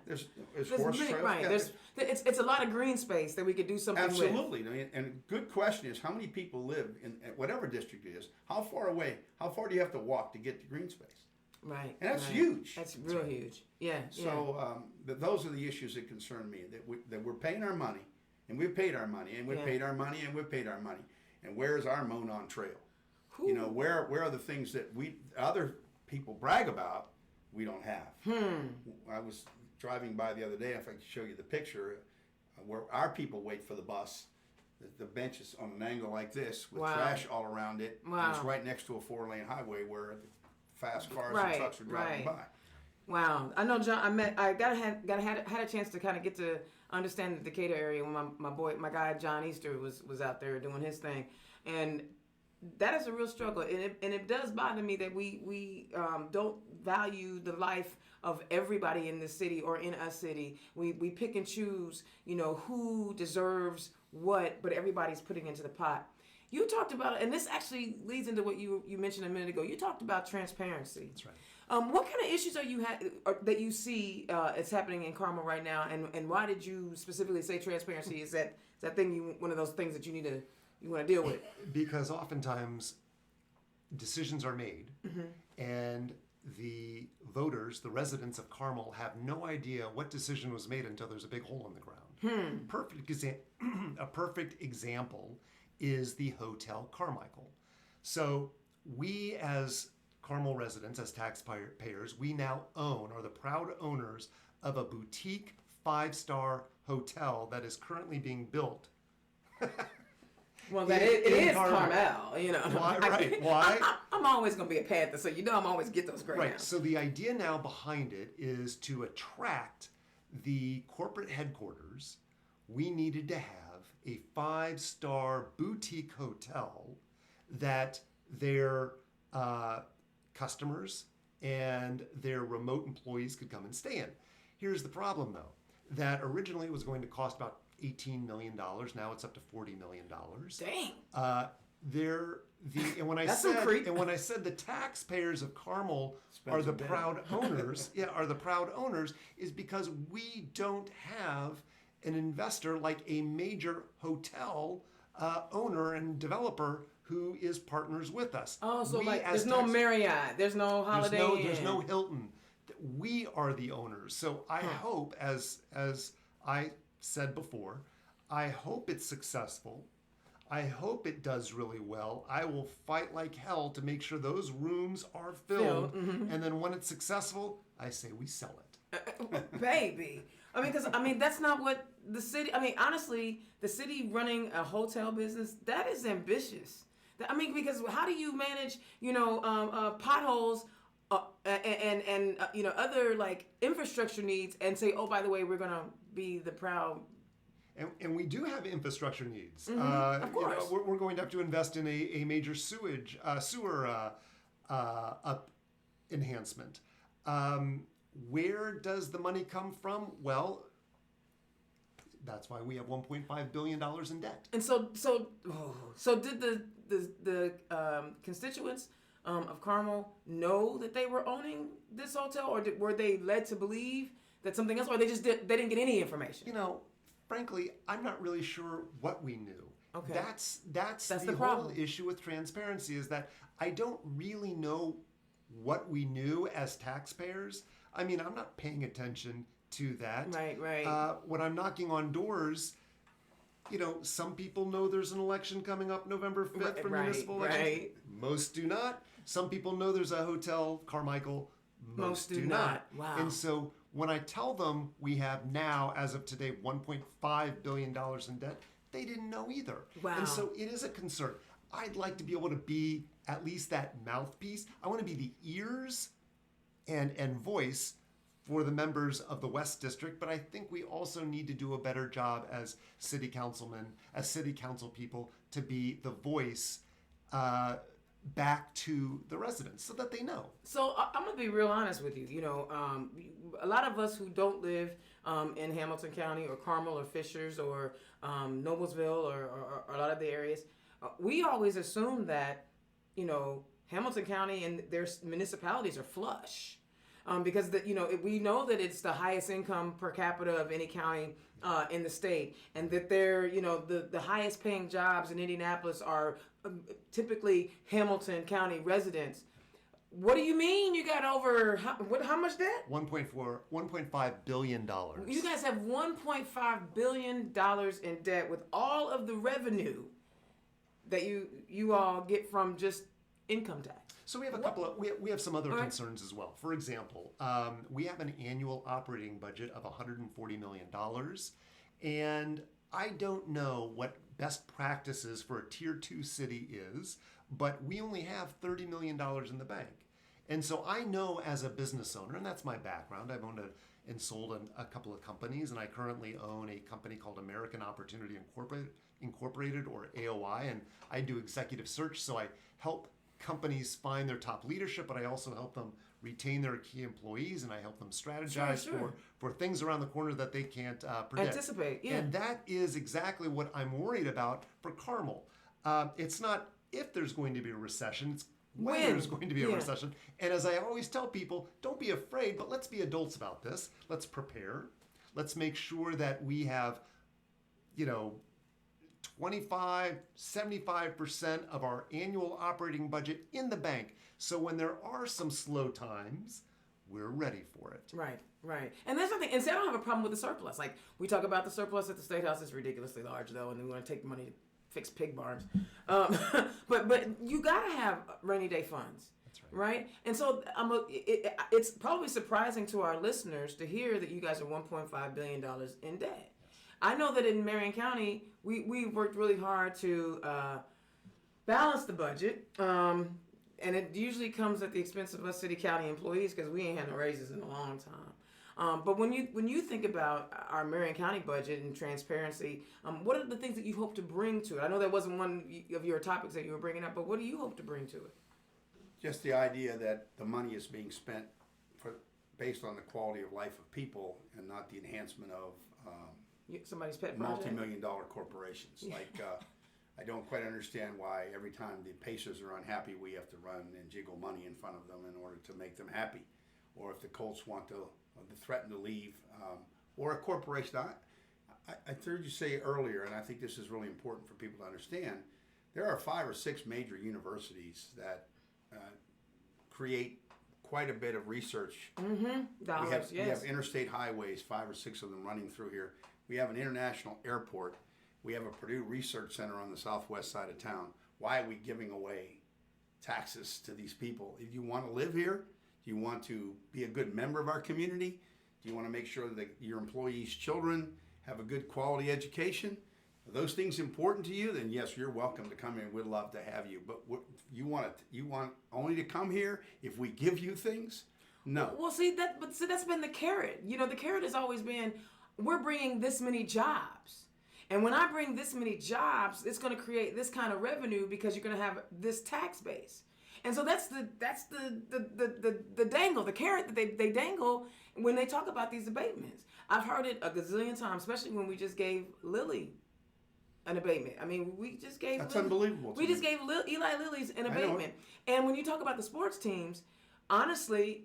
There's horse trails. Right. Yeah, it's a lot of green space that we could do something with. Absolutely. And good question is how many people live in whatever district it is? How far do you have to walk to get to green space? Right. And that's huge. That's real huge. Yeah. So those are the issues that concern me. That we're paying our money, and we've paid our money, and we've paid our money, and we've paid our money. And where's our Monon Trail? Where are the things that other people brag about, we don't have? I was driving by the other day, if I could show you the picture, where our people wait for the bus. The bench is on an angle like this with trash all around it. And it's right next to a 4-lane highway where the fast cars and trucks are driving by. Wow, I know, John. Had a chance to kind of get to understand the Decatur area when my guy John Easter was out there doing his thing, and that is a real struggle, and it does bother me that we don't value the life of everybody in this city or in a city. We pick and choose, who deserves what, but everybody's putting into the pot. You talked about, and this actually leads into what you mentioned a minute ago. You talked about transparency. That's right. What kind of issues that you see is happening in Carmel right now, and why did you specifically say transparency? Is that one of those things that you want to deal with? Because oftentimes decisions are made and the voters, the residents of Carmel, have no idea what decision was made until there's a big hole in the ground. A perfect example is the Hotel Carmichael. So we as Carmel residents, as taxpayers, we now are the proud owners of a boutique 5-star hotel that is currently being built. Well, it is Carmel. Carmel, you know. Why? Right? Why? I'm always gonna be a Panther, so you know I'm always get those great. Right. So the idea now behind it is to attract the corporate headquarters. We needed to have a 5-star boutique hotel that their customers and their remote employees could come and stay in. Here's the problem, though, that originally it was going to cost about $18 million. Now it's up to $40 million. Dang. And when I That's said some creep. and when I said the taxpayers of Carmel are the Expensive proud owners, is because we don't have an investor like a major hotel owner and developer who is partners with us. Oh, so We like as there's no tax- Marriott, there's no Holiday there's Inn. no Hilton. We are the owners. So I hope, as I said before, I hope it's successful. I hope it does really well. I will fight like hell to make sure those rooms are filled. And then when it's successful, I say we sell it. Baby. That's not what the city. Honestly, the city running a hotel business, that is ambitious. Because how do you manage, potholes and other like infrastructure needs and say, oh, by the way, we're gonna be the proud. And we do have infrastructure needs. Of course. We're going to have to invest in a major sewer up enhancement. Where does the money come from? Well, that's why we have $1.5 billion in debt. And so did the constituents of Carmel know that they were owning this hotel, or were they led to believe that something else, or they didn't get any information? Frankly, I'm not really sure what we knew. Okay. That's the whole problem. issue with transparency, is that I don't really know what we knew as taxpayers. I'm not paying attention to that. Right. When I'm knocking on doors, some people know there's an election coming up November 5th for municipal elections. Right. Most do not. Some people know there's a hotel, Carmichael. Most do not. Wow. And so when I tell them we have now, as of today, $1.5 billion in debt, they didn't know either. Wow. And so it is a concern. I'd like to be able to be at least that mouthpiece. I want to be the ears and voice for the members of the West District, but I think we also need to do a better job as city councilmen, as city council people, to be the voice back to the residents so that they know. So I'm gonna be real honest with you. A lot of us who don't live in Hamilton County or Carmel or Fishers or Noblesville or a lot of the areas, we always assume that Hamilton County and their municipalities are flush. Because we know that it's the highest income per capita of any county in the state, and that they're the highest paying jobs in Indianapolis are typically Hamilton County residents. What do you mean you got over how much debt? $1.5 billion. You guys have $1.5 billion in debt with all of the revenue that you all get from just income tax. So we have we have some other concerns as well. For example, we have an annual operating budget of $140 million, and I don't know what best practices for a tier 2 city is, but we only have $30 million in the bank. And so I know as a business owner, and that's my background, I've owned and sold a couple of companies, and I currently own a company called American Opportunity Incorporated, or AOI, and I do executive search, so I help companies find their top leadership, but I also help them retain their key employees, and I help them strategize for things around the corner that they can't predict. Anticipate, yeah. And that is exactly what I'm worried about for Carmel. It's not if there's going to be a recession, it's when there's going to be a recession. And as I always tell people, don't be afraid, but let's be adults about this. Let's prepare. Let's make sure that we have, 75% of our annual operating budget in the bank. So when there are some slow times, we're ready for it. Right. And that's something, and see, I don't have a problem with the surplus. Like, we talk about the surplus at the State House is ridiculously large, though, and we want to take the money to fix pig barns. But you got to have rainy day funds. Right? And so it's probably surprising to our listeners to hear that you guys are $1.5 billion in debt. I know that in Marion County, we worked really hard to balance the budget. And it usually comes at the expense of us city county employees because we ain't had no raises in a long time. But when you think about our Marion County budget and transparency, what are the things that you hope to bring to it? I know that wasn't one of your topics that you were bringing up, but what do you hope to bring to it? Just the idea that the money is being spent based on the quality of life of people and not the enhancement of Somebody's pet project? multi-million-dollar corporations. I don't quite understand why every time the Pacers are unhappy, we have to run and jiggle money in front of them in order to make them happy. Or if the Colts want to threaten to leave, or a corporation. I heard you say earlier, and I think this is really important for people to understand, there are 5 or 6 major universities that create quite a bit of research. Dollars, we have interstate highways, 5 or 6 of them running through here. We have an international airport. We have a Purdue Research Center on the southwest side of town. Why are we giving away taxes to these people? If you want to live here, do you want to be a good member of our community? Do you want to make sure that your employees' children have a good quality education? Are those things important to you? Then yes, you're welcome to come here. We'd love to have you. But you want only to come here if we give you things? No. Well, that's been the carrot. The carrot has always been, we're bringing this many jobs. And when I bring this many jobs, it's going to create this kind of revenue because you're going to have this tax base. And so that's the dangle, the carrot that they dangle when they talk about these abatements. I've heard it a gazillion times, especially when we just gave Lily an abatement. I mean, we just gave That's Lily, unbelievable. We just gave Eli Lilly's an abatement. And when you talk about the sports teams, honestly,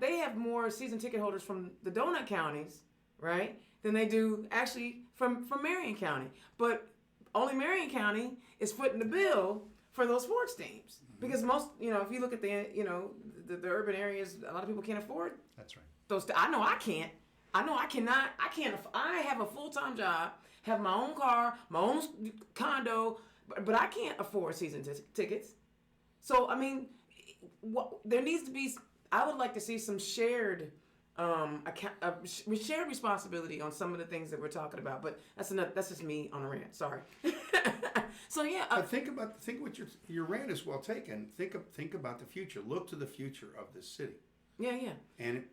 they have more season ticket holders from the donut counties, right, than they do actually from Marion County. But only Marion County is footing the bill for those sports teams. Because most, if you look at the urban areas, a lot of people can't afford. That's right. Those. I know I can't. I know I cannot. I can't. I have a full-time job, have my own car, my own condo, but I can't afford season tickets. So I mean, there needs to be. I would like to see some shared shared responsibility on some of the things that we're talking about. But that's just me on a rant. Sorry. So yeah. But think what your rant is well taken. Think about the future. Look to the future of this city. Yeah. And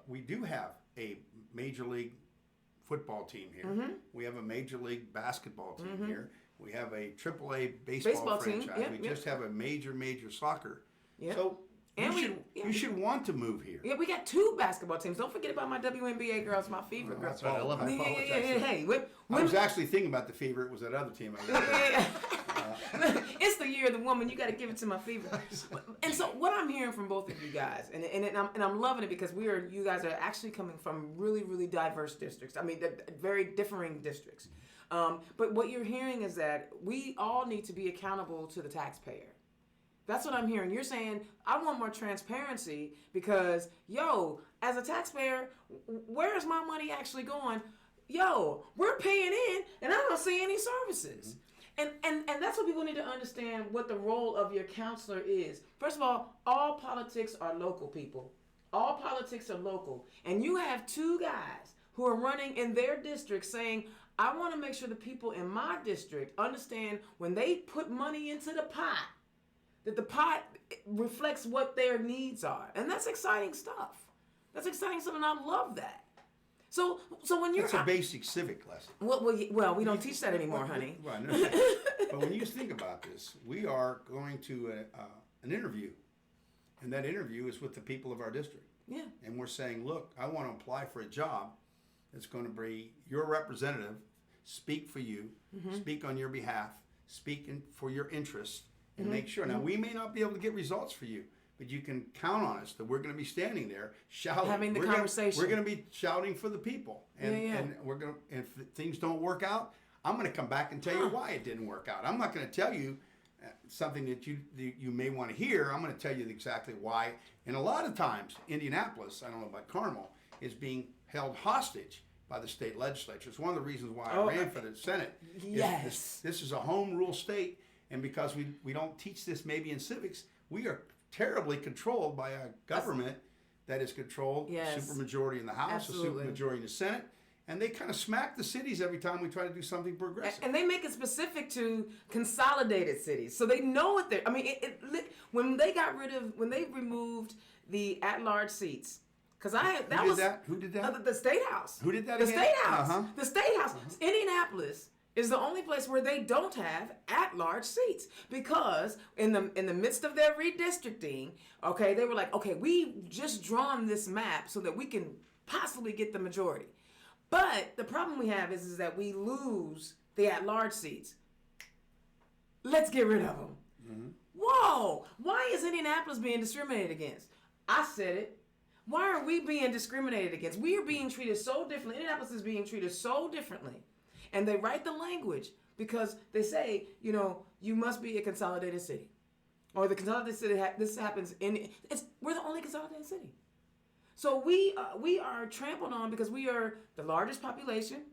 we do have a major league football team here. Mm-hmm. We have a major league basketball team here. We have a AAA baseball franchise. Team. We just have a major soccer. Yep. So you should want to move here. Yeah, we got 2 basketball teams. Don't forget about my WNBA girls, my Fever girls. That's right. I love it. Hey, I was actually thinking about the Fever. It was that other team. It's the year of the woman. You got to give it to my Fever. And so what I'm hearing from both of you guys, and I'm loving it because you guys are actually coming from really, really diverse districts. I mean, very differing districts. But what you're hearing is that we all need to be accountable to the taxpayer. That's what I'm hearing. You're saying, I want more transparency because, as a taxpayer, where is my money actually going? We're paying in and I don't see any services. Mm-hmm. And that's what people need to understand what the role of your counselor is. First of all politics are local, people. All politics are local. And you have 2 guys who are running in their district saying, I want to make sure the people in my district understand when they put money into the pot, that the pot reflects what their needs are. And that's exciting stuff. That's exciting stuff, and I love that. So when you're... That's a basic civic lesson. Well, we don't teach that anymore, honey. Right. But when you think about this, we are going to an interview, and that interview is with the people of our district. Yeah. And we're saying, look, I want to apply for a job that's going to be your representative, speak for you, speak on your behalf, speak for your interests, and make sure. Now, we may not be able to get results for you, but you can count on us that we're going to be standing there shouting. Having the conversation. We're going to be shouting for the people. And we're going to, if things don't work out, I'm going to come back and tell you why it didn't work out. I'm not going to tell you something that you may want to hear. I'm going to tell you exactly why. And a lot of times, Indianapolis, I don't know about Carmel, is being held hostage by the state legislature. It's one of the reasons why I ran for the Senate. Yes. This is a home rule state, and because we don't teach this maybe in civics, we are terribly controlled by a government that is controlled, Yes. supermajority in the House, Absolutely. a supermajority in the Senate, and they kind of smack the cities every time we try to do something progressive. And they make it specific to consolidated cities, so they know what they're. I mean, when they removed the at-large seats, because Who did that? The State House. Who did that The again? State House. Uh-huh. The State House. Indianapolis is the only place where they don't have at-large seats, because in the midst of their redistricting, okay, they were like, okay, we just drawn this map so that we can possibly get the majority. But the problem we have is that we lose the at-large seats. Let's get rid of them. Mm-hmm. Whoa! Why is Indianapolis being discriminated against? I said it. Why are we being discriminated against? We are being treated so differently. Indianapolis is being treated so differently. And they write the language because they say, you must be a consolidated city. Or the consolidated city, this happens we're the only consolidated city. So we are trampled on because we are the largest population.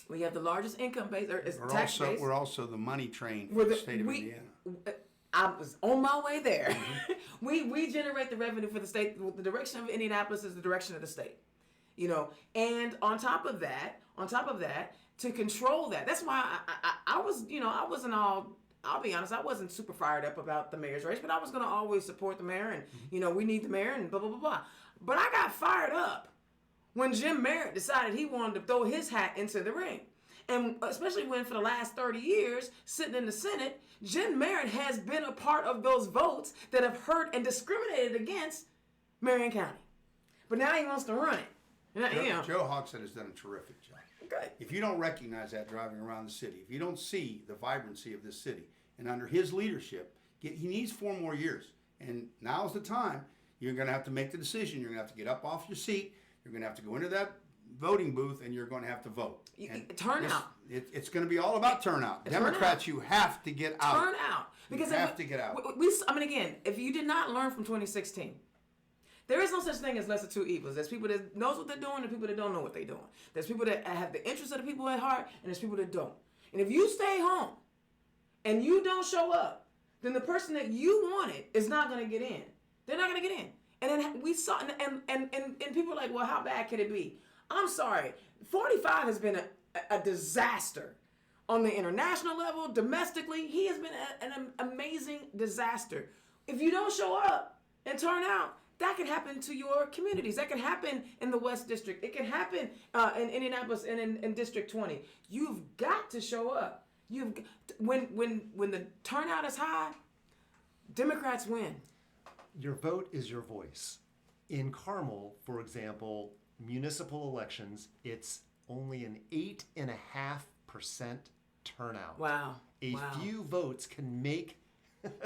We have the largest income base, or tax base. We're also the money train for the state of Indiana. I was on my way there. We generate the revenue for the state. The direction of Indianapolis is the direction of the state. And on top of that, to control that, that's why I wasn't all. I'll be honest, I wasn't super fired up about the mayor's race, but I was going to always support the mayor, and we need the mayor, and blah blah blah blah. But I got fired up when Jim Merritt decided he wanted to throw his hat into the ring. And especially when for the last 30 years, sitting in the Senate, Jim Merritt has been a part of those votes that have hurt and discriminated against Marion County. But now he wants to run it. Joe Hogsett has done a terrific job. Okay. If you don't recognize that driving around the city, if you don't see the vibrancy of this city, and under his leadership, he needs 4 more years. And now's the time. You're going to have to make the decision. You're going to have to get up off your seat. You're going to have to go into that voting booth, and you're going to have to vote. Turnout. It's going to be all about turnout. Democrats, you have to get out. Turn out. Because you have to get out. Again, if you did not learn from 2016, there is no such thing as lesser two evils. There's people that knows what they're doing and people that don't know what they're doing. There's people that have the interest of the people at heart, and there's people that don't. And if you stay home and you don't show up, then the person that you wanted is not going to get in. They're not going to get in. And then we saw, and people are like, well, how bad could it be? I'm sorry. 45 has been a disaster. On the international level, domestically, he has been an amazing disaster. If you don't show up and turn out, that can happen to your communities. That can happen in the West District. It can happen in Indianapolis and in District 20. You've got to show up. When the turnout is high, Democrats win. Your vote is your voice. In Carmel, for example, municipal elections, it's only an 8.5% turnout. Wow. A few votes can make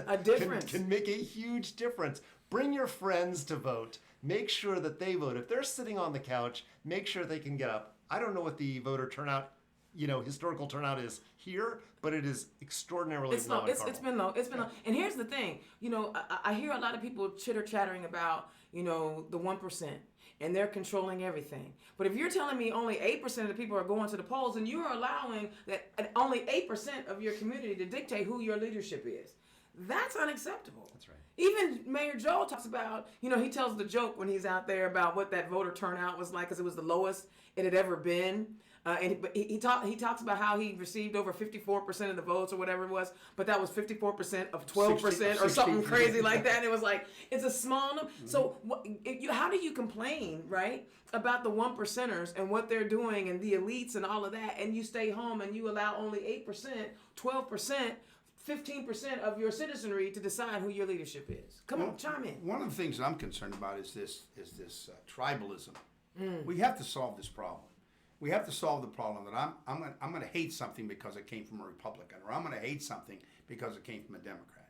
a difference. Can make a huge difference. Bring your friends to vote. Make sure that they vote. If they're sitting on the couch, make sure they can get up. I don't know what the voter turnout, historical turnout is here, but it is extraordinarily low. It's been low. It's been low. And here's the thing. I hear a lot of people chitter-chattering about, the 1%, and they're controlling everything. But if you're telling me only 8% of the people are going to the polls, and you're allowing that only 8% of your community to dictate who your leadership is, that's unacceptable. That's right. Even Mayor Joel talks about, he tells the joke when he's out there about what that voter turnout was like, because it was the lowest it had ever been. And he talks about how he received over 54% of the votes or whatever it was, but that was 54% of 12% or something crazy like that. And it was like, it's a small number. Mm-hmm. So how do you complain, right, about the 1%ers and what they're doing and the elites and all of that, and you stay home and you allow only 8%, 12%, 15% of your citizenry to decide who your leadership is? Come on, chime in. One of the things that I'm concerned about is this tribalism. We have to solve this problem. We have to solve the problem that I'm going to hate something because it came from a Republican, or I'm going to hate something because it came from a Democrat.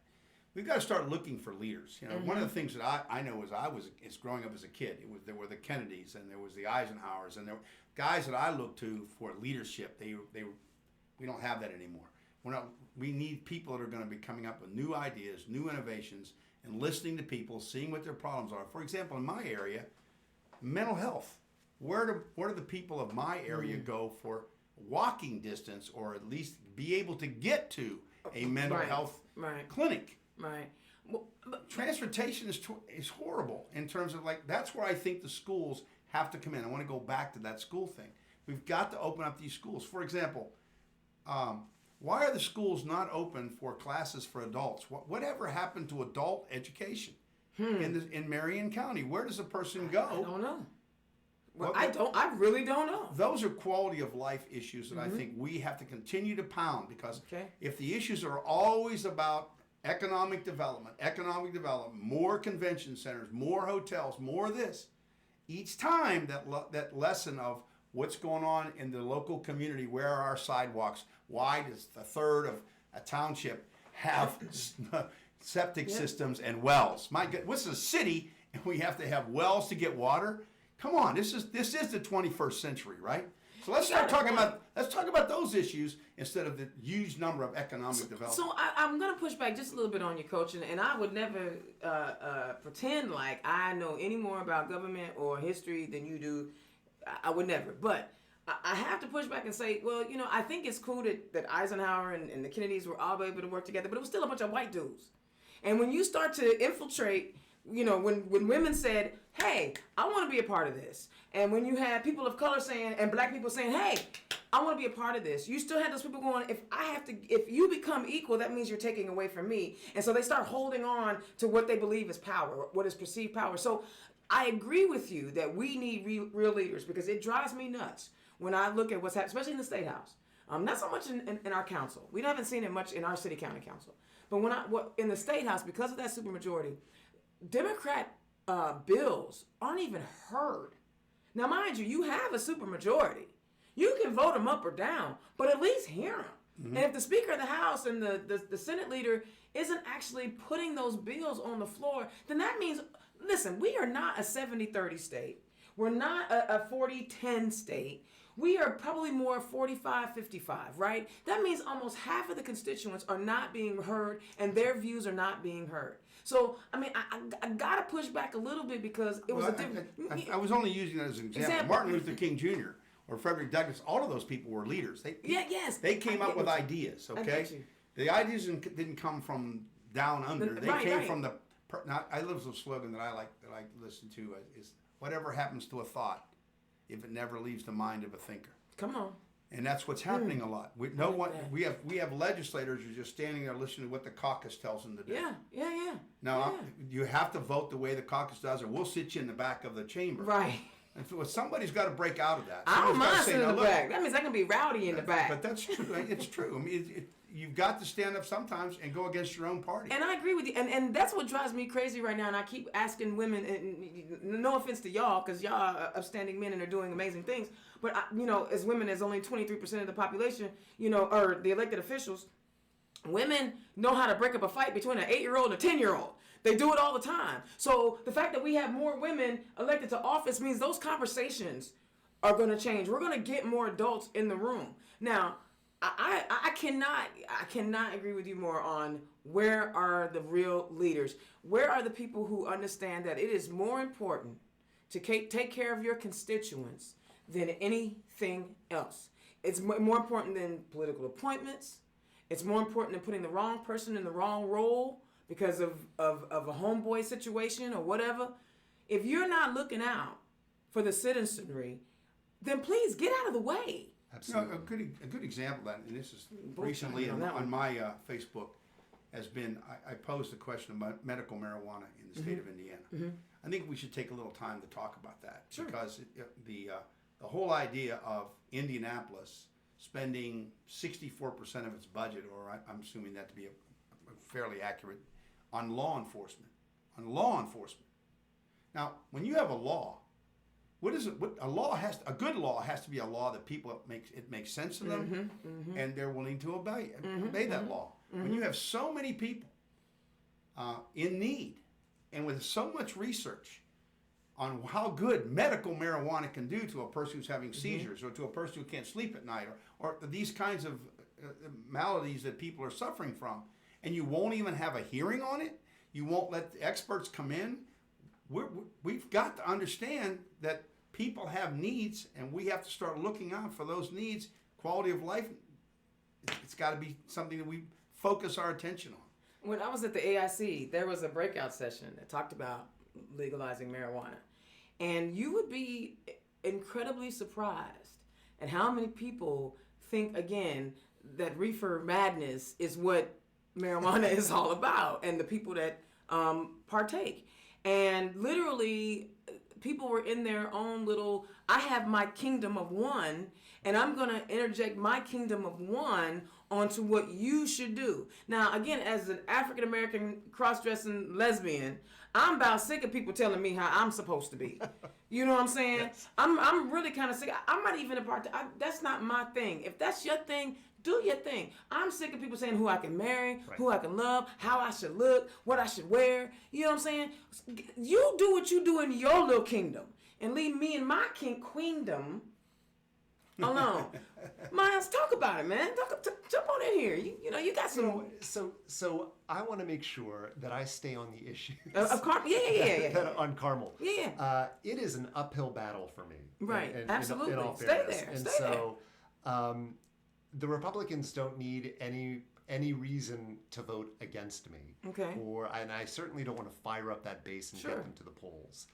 We've got to start looking for leaders. One of the things that I know is growing up as a kid. There were the Kennedys and there was the Eisenhowers and there were guys that I looked to for leadership. We don't have that anymore. We need people that are going to be coming up with new ideas, new innovations, and listening to people, seeing what their problems are. For example, in my area, mental health. Where do the people of my area go for walking distance, or at least be able to get to a mental health clinic? Right. Well, but, Transportation is horrible in terms of like, that's where I think the schools have to come in. I want to go back to that school thing. We've got to open up these schools. For example, why are the schools not open for classes for adults? Whatever happened to adult education in Marion County? Where does a person go? I don't know. Well, I really don't know. Those are quality of life issues that I think we have to continue to pound, because if the issues are always about economic development, more convention centers, more hotels, more this, each time that lesson of what's going on in the local community, where are our sidewalks, why does a third of a township have septic systems and wells? My God, what's a city and we have to have wells to get water? Come on, this is the 21st century, right? So let's talk about those issues instead of the huge number of economic development. So I'm going to push back just a little bit on you, Coach, and I would never pretend like I know any more about government or history than you do. I would never. But I have to push back and say, well, I think it's cool that Eisenhower and the Kennedys were all able to work together, but it was still a bunch of white dudes. And when you start to infiltrate, when women said, hey, I want to be a part of this. And when you had people of color saying, and black people saying, hey, I want to be a part of this. You still had those people going, if you become equal, that means you're taking away from me. And so they start holding on to what they believe is power, what is perceived power. So I agree with you that we need real leaders, because it drives me nuts when I look at what's happening, especially in the state house. Not so much in our council. We haven't seen it much in our city county council. But in the state house, because of that supermajority, Democrat bills aren't even heard. Now, mind you, you have a supermajority. You can vote them up or down, but at least hear them. Mm-hmm. And if the Speaker of the House and the Senate leader isn't actually putting those bills on the floor, then that means, listen, we are not a 70-30 state. We're not a 40-10 state. We are probably more 45-55, right? That means almost half of the constituents are not being heard, and their views are not being heard. So, I mean, I got to push back a little bit, because it was a different... I was only using that as an example. Martin Luther King Jr. or Frederick Douglass, all of those people were leaders. They came up with ideas, okay? The ideas didn't come from down under. They came from the... I love the slogan that I like to listen to is, whatever happens to a thought, if it never leaves the mind of a thinker. Come on. And that's what's happening a lot. We have legislators who are just standing there listening to what the caucus tells them to do. Yeah. Now, you have to vote the way the caucus does, or we'll sit you in the back of the chamber. Right. And so somebody's got to break out of that. I don't mind sitting in the back. That means I can be rowdy in the back. But that's true. It's true. I mean, you've got to stand up sometimes and go against your own party. And I agree with you. And that's what drives me crazy right now. And I keep asking women, and no offense to y'all, because y'all are upstanding men and are doing amazing things. But, as women, as only 23% of the population, or the elected officials, women know how to break up a fight between an 8-year-old and a 10-year-old. They do it all the time. So the fact that we have more women elected to office means those conversations are going to change. We're going to get more adults in the room. Now, I cannot agree with you more on where are the real leaders. Where are the people who understand that it is more important to take care of your constituents than anything else? It's more important than political appointments. It's more important than putting the wrong person in the wrong role because of a homeboy situation or whatever. If you're not looking out for the citizenry, then please get out of the way. Absolutely. A good example of that, and this is recently on my Facebook, has been, I posed the question about medical marijuana in the state of Indiana. Mm-hmm. I think we should take a little time to talk about that. Sure. Because the whole idea of Indianapolis spending 64% of its budget, or I'm assuming that to be a fairly accurate, on law enforcement. Now, when you have a law, a good law has to be a law that people makes sense to them, and they're willing to obey that law. Mm-hmm. When you have so many people in need, and with so much research on how good medical marijuana can do to a person who's having seizures, or to a person who can't sleep at night, or these kinds of maladies that people are suffering from, and you won't even have a hearing on it, you won't let the experts come in. We've got to understand that people have needs, and we have to start looking out for those needs. Quality of life, it's got to be something that we focus our attention on. When I was at the AIC, there was a breakout session that talked about legalizing marijuana. And you would be incredibly surprised at how many people think, again, that reefer madness is what marijuana is all about, and the people that partake. And literally, people were in their own little, I have my kingdom of one, and I'm going to interject my kingdom of one onto what you should do. Now, again, as an African-American cross-dressing lesbian, I'm about sick of people telling me how I'm supposed to be. You know what I'm saying? Yes. I'm really kind of sick. I'm not even a part. That's not my thing. If that's your thing, do your thing. I'm sick of people saying who I can marry, who I can love, how I should look, what I should wear. You know what I'm saying? You do what you do in your little kingdom, and leave me and my queendom alone. Miles, talk about it, man. Jump on in here. You know, you got some. So I want to make sure that I stay on the issues. Of Carmel, yeah. On Carmel. Yeah. It is an uphill battle for me. Right. Absolutely. In all Stay fairness. there. And Stay so, the Republicans don't need any reason to vote against me. Okay. And I certainly don't want to fire up that base and Sure. get them to the polls.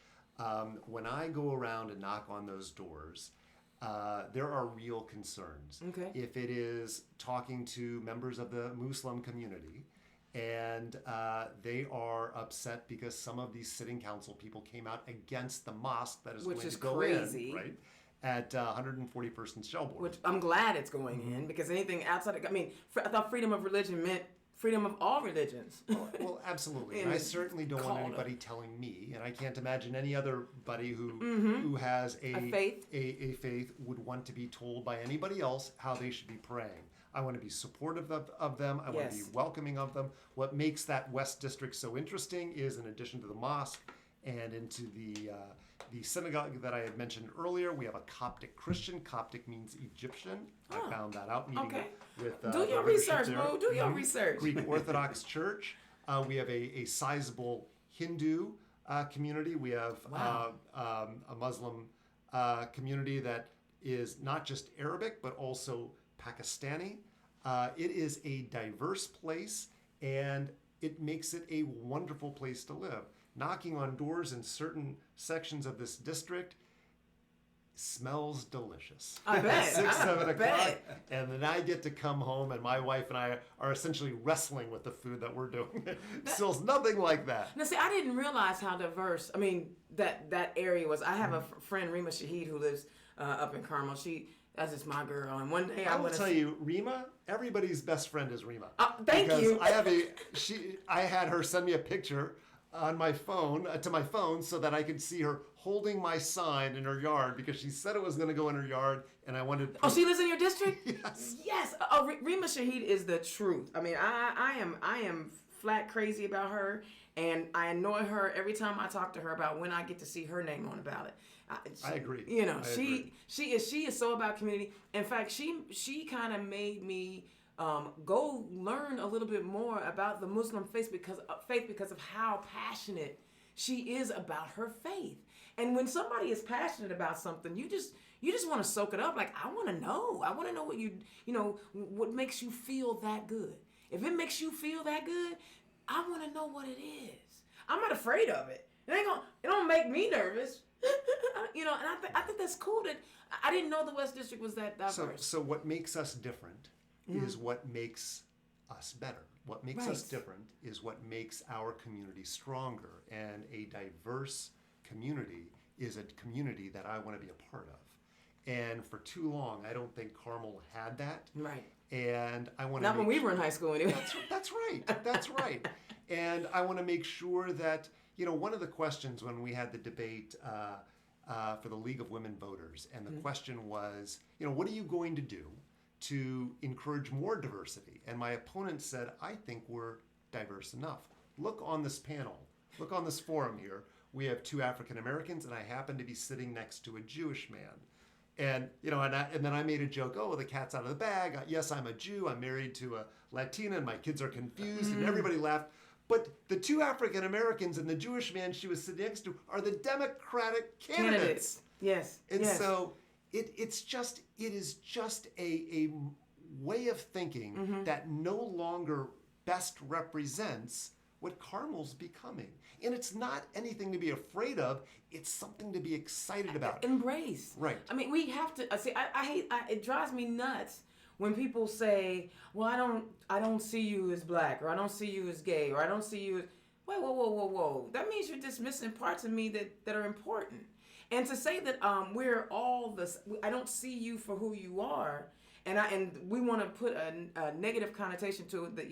When I go around and knock on those doors, there are real concerns. Okay. If it is talking to members of the Muslim community, and they are upset because some of these sitting council people came out against the mosque that is Which going is to go crazy. in, right? At 141st and Shelbourne. Which I'm glad it's going in, because anything outside of, I thought freedom of religion meant freedom of all religions. Well, absolutely. And And I certainly don't want called anybody telling me, and I can't imagine any other buddy who has A faith. a faith would want to be told by anybody else how they should be praying. I want to be supportive of them. I want to be Yes. welcoming of them. What makes that West District so interesting is, in addition to the mosque and into the synagogue that I had mentioned earlier, we have a Coptic Christian. Coptic means Egyptian. I found that out meeting Okay. with Do the your leadership research, there. bro. Do your research. Greek Orthodox Church. We have a sizable Hindu community. We have a Muslim community that is not just Arabic, but also Pakistani. It is a diverse place, and it makes it a wonderful place to live. Knocking on doors in certain sections of this district smells delicious. I bet. 6, 7 I o'clock. bet. And then I get to come home, and my wife and I are essentially wrestling with the food that we're doing. It smells nothing like that. Now, see, I didn't realize how diverse, that area was. I have a friend, Rima Shahid, who lives up in Carmel. That's just my girl. And one day I will tell you, Rima, everybody's best friend is Rima. Thank because you. I had her send me a picture on my phone, to my phone, so that I could see her holding my sign in her yard, because she said it was going to go in her yard, and I wanted. Oh, she lives in your district? Yes. Yes. Oh, Rima Shahid is the truth. I am flat crazy about her, and I annoy her every time I talk to her about when I get to see her name on the ballot. I agree. You know, I agree. she is so about community. In fact, she kind of made me go learn a little bit more about the Muslim faith because of how passionate she is about her faith. And when somebody is passionate about something, you just want to soak it up. Like, I want to know. I want to know what makes you feel that good. If it makes you feel that good, I want to know what it is. I'm not afraid of it. It don't make me nervous. And I think that's cool that I didn't know the West District was that diverse. So what makes us different is what makes us better. What makes us Right. different is what makes our community stronger. And a diverse community is a community that I want to be a part of. And for too long, I don't think Carmel had that. Right. And I want to Not when we were in high school anyway. That's right. That's right. And I want to make sure that, one of the questions when we had the debate for the League of Women Voters, and the question was, what are you going to do to encourage more diversity? And my opponent said, I think we're diverse enough. Look on this panel. Look on this forum here. We have 2 African Americans, and I happen to be sitting next to a Jewish man. And and then I made a joke. Oh, the cat's out of the bag. Yes, I'm a Jew. I'm married to a Latina, and my kids are confused. And everybody laughed. But the 2 African Americans and the Jewish man she was sitting next to are the Democratic candidates. Yes. And yes. so it is just a way of thinking that no longer best represents what Carmel's becoming. And it's not anything to be afraid of. It's something to be excited about. Embrace. Right. I mean, we have to. See, I hate. It drives me nuts when people say, "Well, I don't see you as black, or I don't see you as gay, or I don't see you as." Wait, whoa. That means you're dismissing parts of me that are important. And to say that we're all this, I don't see you for who you are, and we want to put a negative connotation to it, that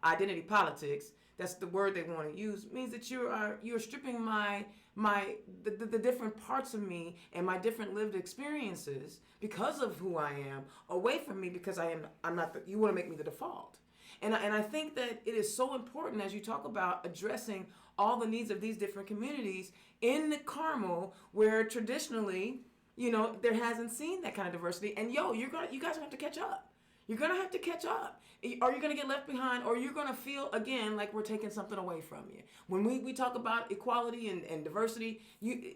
identity politics. That's the word they want to use. Means that you're stripping the different parts of me and my different lived experiences because of who I am away from me, because I'm not. You want to make me the default. And I think that it is so important, as you talk about addressing all the needs of these different communities in the Carmel, where traditionally, there hasn't seen that kind of diversity. And you guys have to catch up. You're gonna have to catch up. Or you're gonna get left behind, or you're gonna feel again like we're taking something away from you. When we talk about equality and diversity,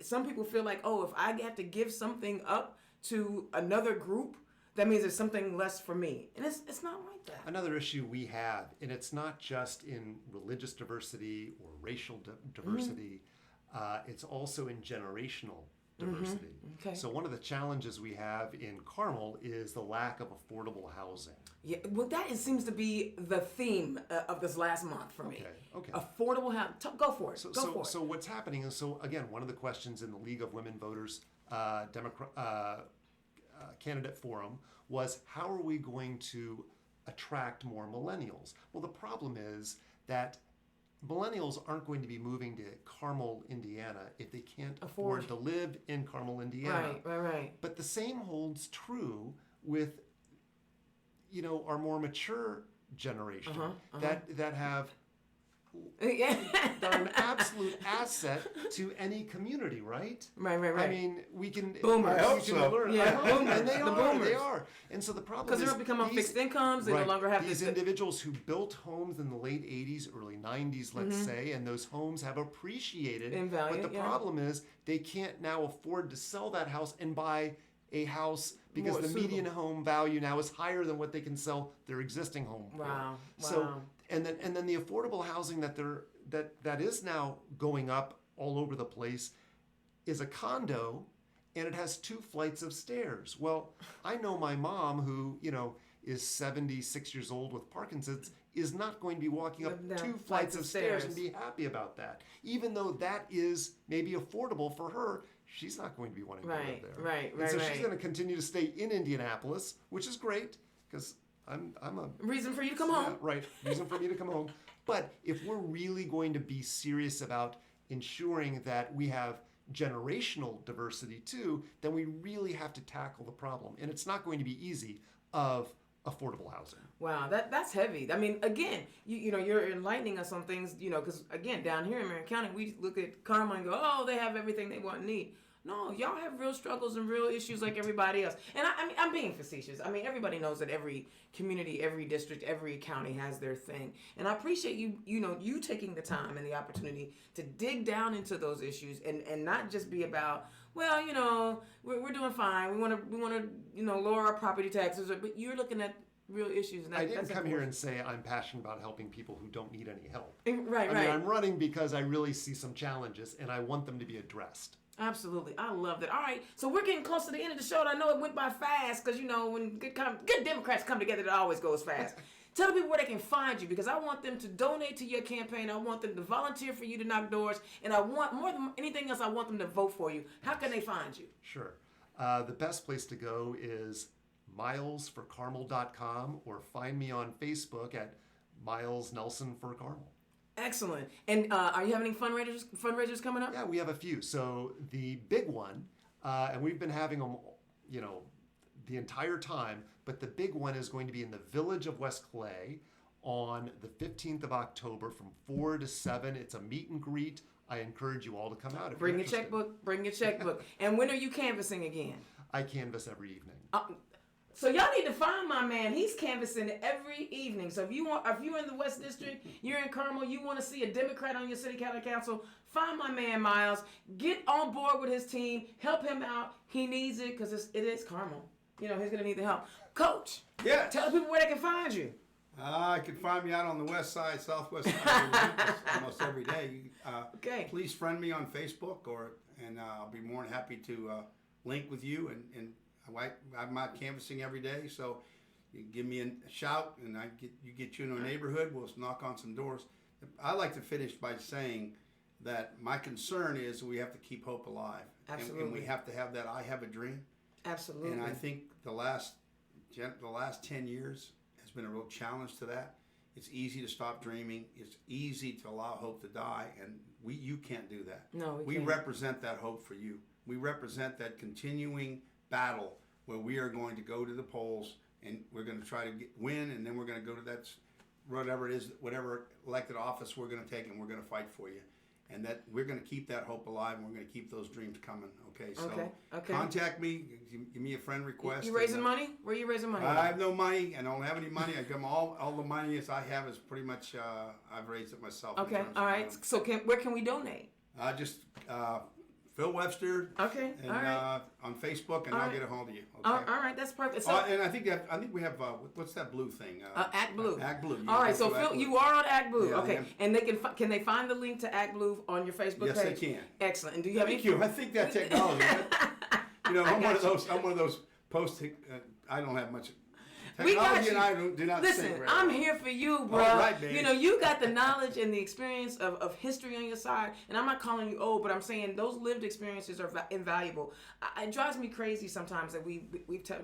some people feel like, oh, if I have to give something up to another group, that means there's something less for me. And it's not like that. Another issue we have, and it's not just in religious diversity or racial diversity, it's also in generational diversity. Mm-hmm. Okay. So one of the challenges we have in Carmel is the lack of affordable housing. Yeah, well, that seems to be the theme of this last month for me. Okay. Affordable housing. Go for it. Go for it. So what's happening is, again, one of the questions in the League of Women Voters candidate forum was, how are we going to attract more millennials? Well, the problem is that millennials aren't going to be moving to Carmel, Indiana if they can't afford to live in Carmel, Indiana. Right. But the same holds true with, our more mature generation that have they're an absolute asset to any community, right? Right. I mean, we can boomers. I hope so. Learn. Yeah, boomers. And they are. And so the problem is, because they're becoming fixed incomes, they no longer have these individuals who built homes in the late 80s, early 90s, let's say, and those homes have appreciated in value. But the problem is, they can't now afford to sell that house and buy a house because the median home value now is higher than what they can sell their existing home for. Wow. So and then the affordable housing that is now going up all over the place is a condo, and it has 2 flights of stairs. Well, I know my mom, who is 76 years old with Parkinson's, is not going to be walking up 2 flights of stairs and be happy about that. Even though that is maybe affordable for her, she's not going to be wanting to live there. Right. So she's going to continue to stay in Indianapolis, which is great, because I'm a reason for you to come home. Right, reason for me to come home. But if we're really going to be serious about ensuring that we have generational diversity too, then we really have to tackle the problem. And it's not going to be easy of affordable housing. Wow, that's heavy. I mean, again, you're enlightening us on things, because again, down here in Marion County, we look at Carmel and go, oh, they have everything they want and need. No, y'all have real struggles and real issues like everybody else. And I mean, I'm being facetious. I mean, everybody knows that every community, every district, every county has their thing. And I appreciate you taking the time and the opportunity to dig down into those issues and not just be about, well, we're doing fine. We want to lower our property taxes, but you're looking at real issues. And I didn't come here and say I'm passionate about helping people who don't need any help. Right. I mean, I'm running because I really see some challenges and I want them to be addressed. Absolutely. I love that. All right. So we're getting close to the end of the show. And I know it went by fast because, when good Democrats come together, it always goes fast. Tell the people where they can find you, because I want them to donate to your campaign. I want them to volunteer for you to knock doors. And I want, more than anything else, I want them to vote for you. How can they find you? Sure. The best place to go is milesforcarmel.com, or find me on Facebook at Miles Nelson for Carmel. Excellent. And are you having any fundraisers coming up? Yeah, we have a few. So the big one, and we've been having them, the entire time, but the big one is going to be in the village of West Clay on the 15th of October from 4 to 7. It's a meet and greet. I encourage you all to come out. Bring your checkbook. And when are you canvassing again? I canvass every evening. So y'all need to find my man. He's canvassing every evening. So if you're in the West District, you're in Carmel, you want to see a Democrat on your city county council, find my man Miles. Get on board with his team. Help him out. He needs it because it is Carmel. He's gonna need the help. Coach. Yeah. Tell the people where they can find you. You can find me out on the west side, southwest side of Indianapolis almost every day. Okay. Please friend me on Facebook, and I'll be more than happy to link with you. And I'm out canvassing every day, so you give me a shout, and you get you in a neighborhood. We'll knock on some doors. I like to finish by saying that my concern is we have to keep hope alive. Absolutely. And we have to have that I have a dream. Absolutely. And I think the last 10 years has been a real challenge to that. It's easy to stop dreaming. It's easy to allow hope to die, and you can't do that. No, we can't. represent that hope for you. We represent that continuing battle where we are going to go to the polls and we're going to try to win, and then we're going to go to that whatever it is, whatever elected office we're going to take, and we're going to fight for you. And that we're going to keep that hope alive, and we're going to keep those dreams coming. Okay, so Okay. contact me, give me a friend request. You raising money? Where you raising money? I have no money. I don't have any money. I come all the money as I have is pretty much I've raised it myself. Okay, all right. So where can we donate? Just Phil Webster. Okay, and, all right. On Facebook, and All I'll right. get a hold of you. Okay. All right, that's perfect. So, And I think we have what's that blue thing? Act Blue. Act Blue. All right, so Act Phil, Blue. you are on Act Blue. Yeah, Okay, yeah. and can they find the link to Act Blue on your Facebook Yes, page? they can. Excellent. And do you have Thank any? you. I think that technology. I'm one of those. I'm one of those post. I don't have much. We got Technology you. and I do not Listen, sync very I'm well. here for you, bro. All right, baby. You got the knowledge and the experience of history on your side, and I'm not calling you old, but I'm saying those lived experiences are invaluable. It drives me crazy sometimes that we've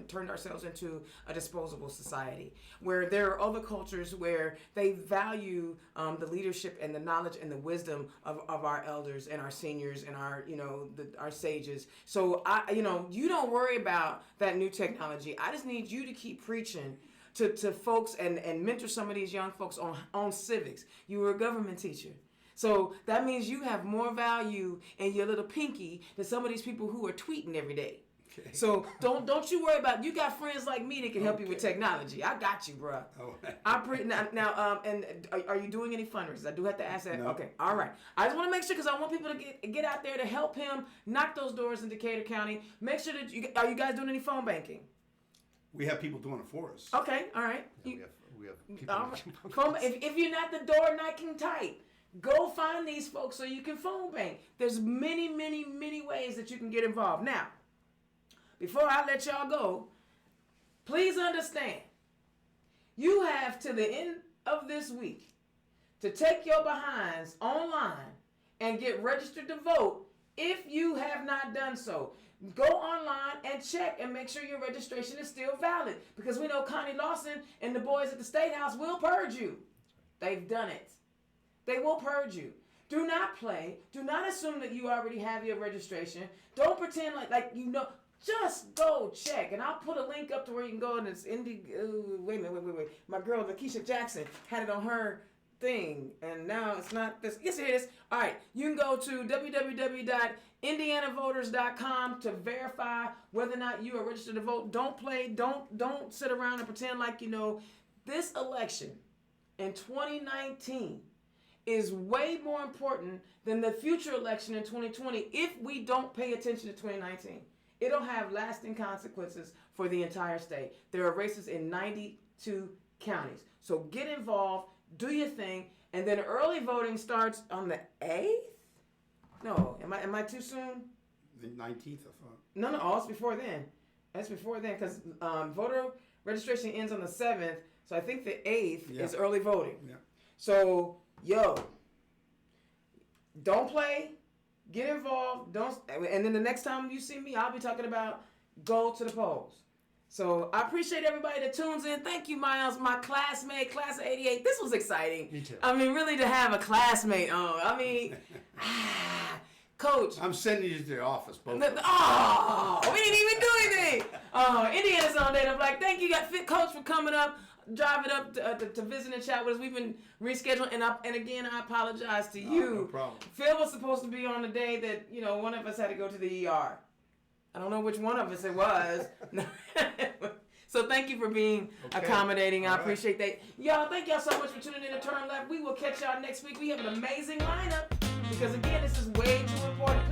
turned ourselves into a disposable society, where there are other cultures where they value the leadership and the knowledge and the wisdom of our elders and our seniors and our our sages. So you don't worry about that new technology. I just need you to keep preaching to folks and mentor some of these young folks on civics. You were a government teacher. So that means you have more value in your little pinky than some of these people who are tweeting every day. Okay. So don't you worry about it. You got friends like me that can help you with technology. I got you, bro. Oh. Now, and are you doing any fundraisers? I do have to ask that. No. Okay, all right. I just want to make sure because I want people to get out there to help him knock those doors in Decatur County. Make sure that are you guys doing any phone banking? We have people doing it for us. Okay, all right. Yeah, we have people. All right. If you're not the door knocking type, go find these folks so you can phone bank. There's many, many, many ways that you can get involved. Now, before I let y'all go, please understand, you have to the end of this week to take your behinds online and get registered to vote if you have not done so. Go online and check and make sure your registration is still valid, because we know Connie Lawson and the boys at the State House will purge you. They've done it. They will purge you. Do not play. Do not assume that you already have your registration. Don't pretend like you know. Just go check, and I'll put a link up to where you can go, and it's wait a minute. My girl, Lakeisha Jackson, had it on her thing, and now it's not this. Yes, it is. All right, you can go to www.indianavoters.com to verify whether or not you are registered to vote. Don't play. Don't sit around and pretend like you know. This election in 2019 is way more important than the future election in 2020 if we don't pay attention to 2019. It'll have lasting consequences for the entire state. There are races in 92 counties. So get involved, do your thing, and then early voting starts on the 8th? No, am I too soon? The 19th, I thought. No, it's before then. That's before then, because voter registration ends on the 7th, so I think the 8th is early voting. Yeah. So, don't play. Get involved. And then the next time you see me, I'll be talking about go to the polls. So I appreciate everybody that tunes in. Thank you, Miles, my classmate, class of '88. This was exciting. Me too. I mean, really to have a classmate on. I mean, Coach. I'm sending you to the office, both. Oh, we didn't even do anything. Indiana's on there. I'm like, thank you, Coach, for coming up, driving up to visit and chat with us. We've been rescheduling, and again, I apologize to you. No problem. Phil was supposed to be on the day that one of us had to go to the ER. I don't know which one of us it was. So thank you for being accommodating. I appreciate that. Y'all, thank y'all so much for tuning in to Turn Left. We will catch y'all next week. We have an amazing lineup because, again, this is way too important.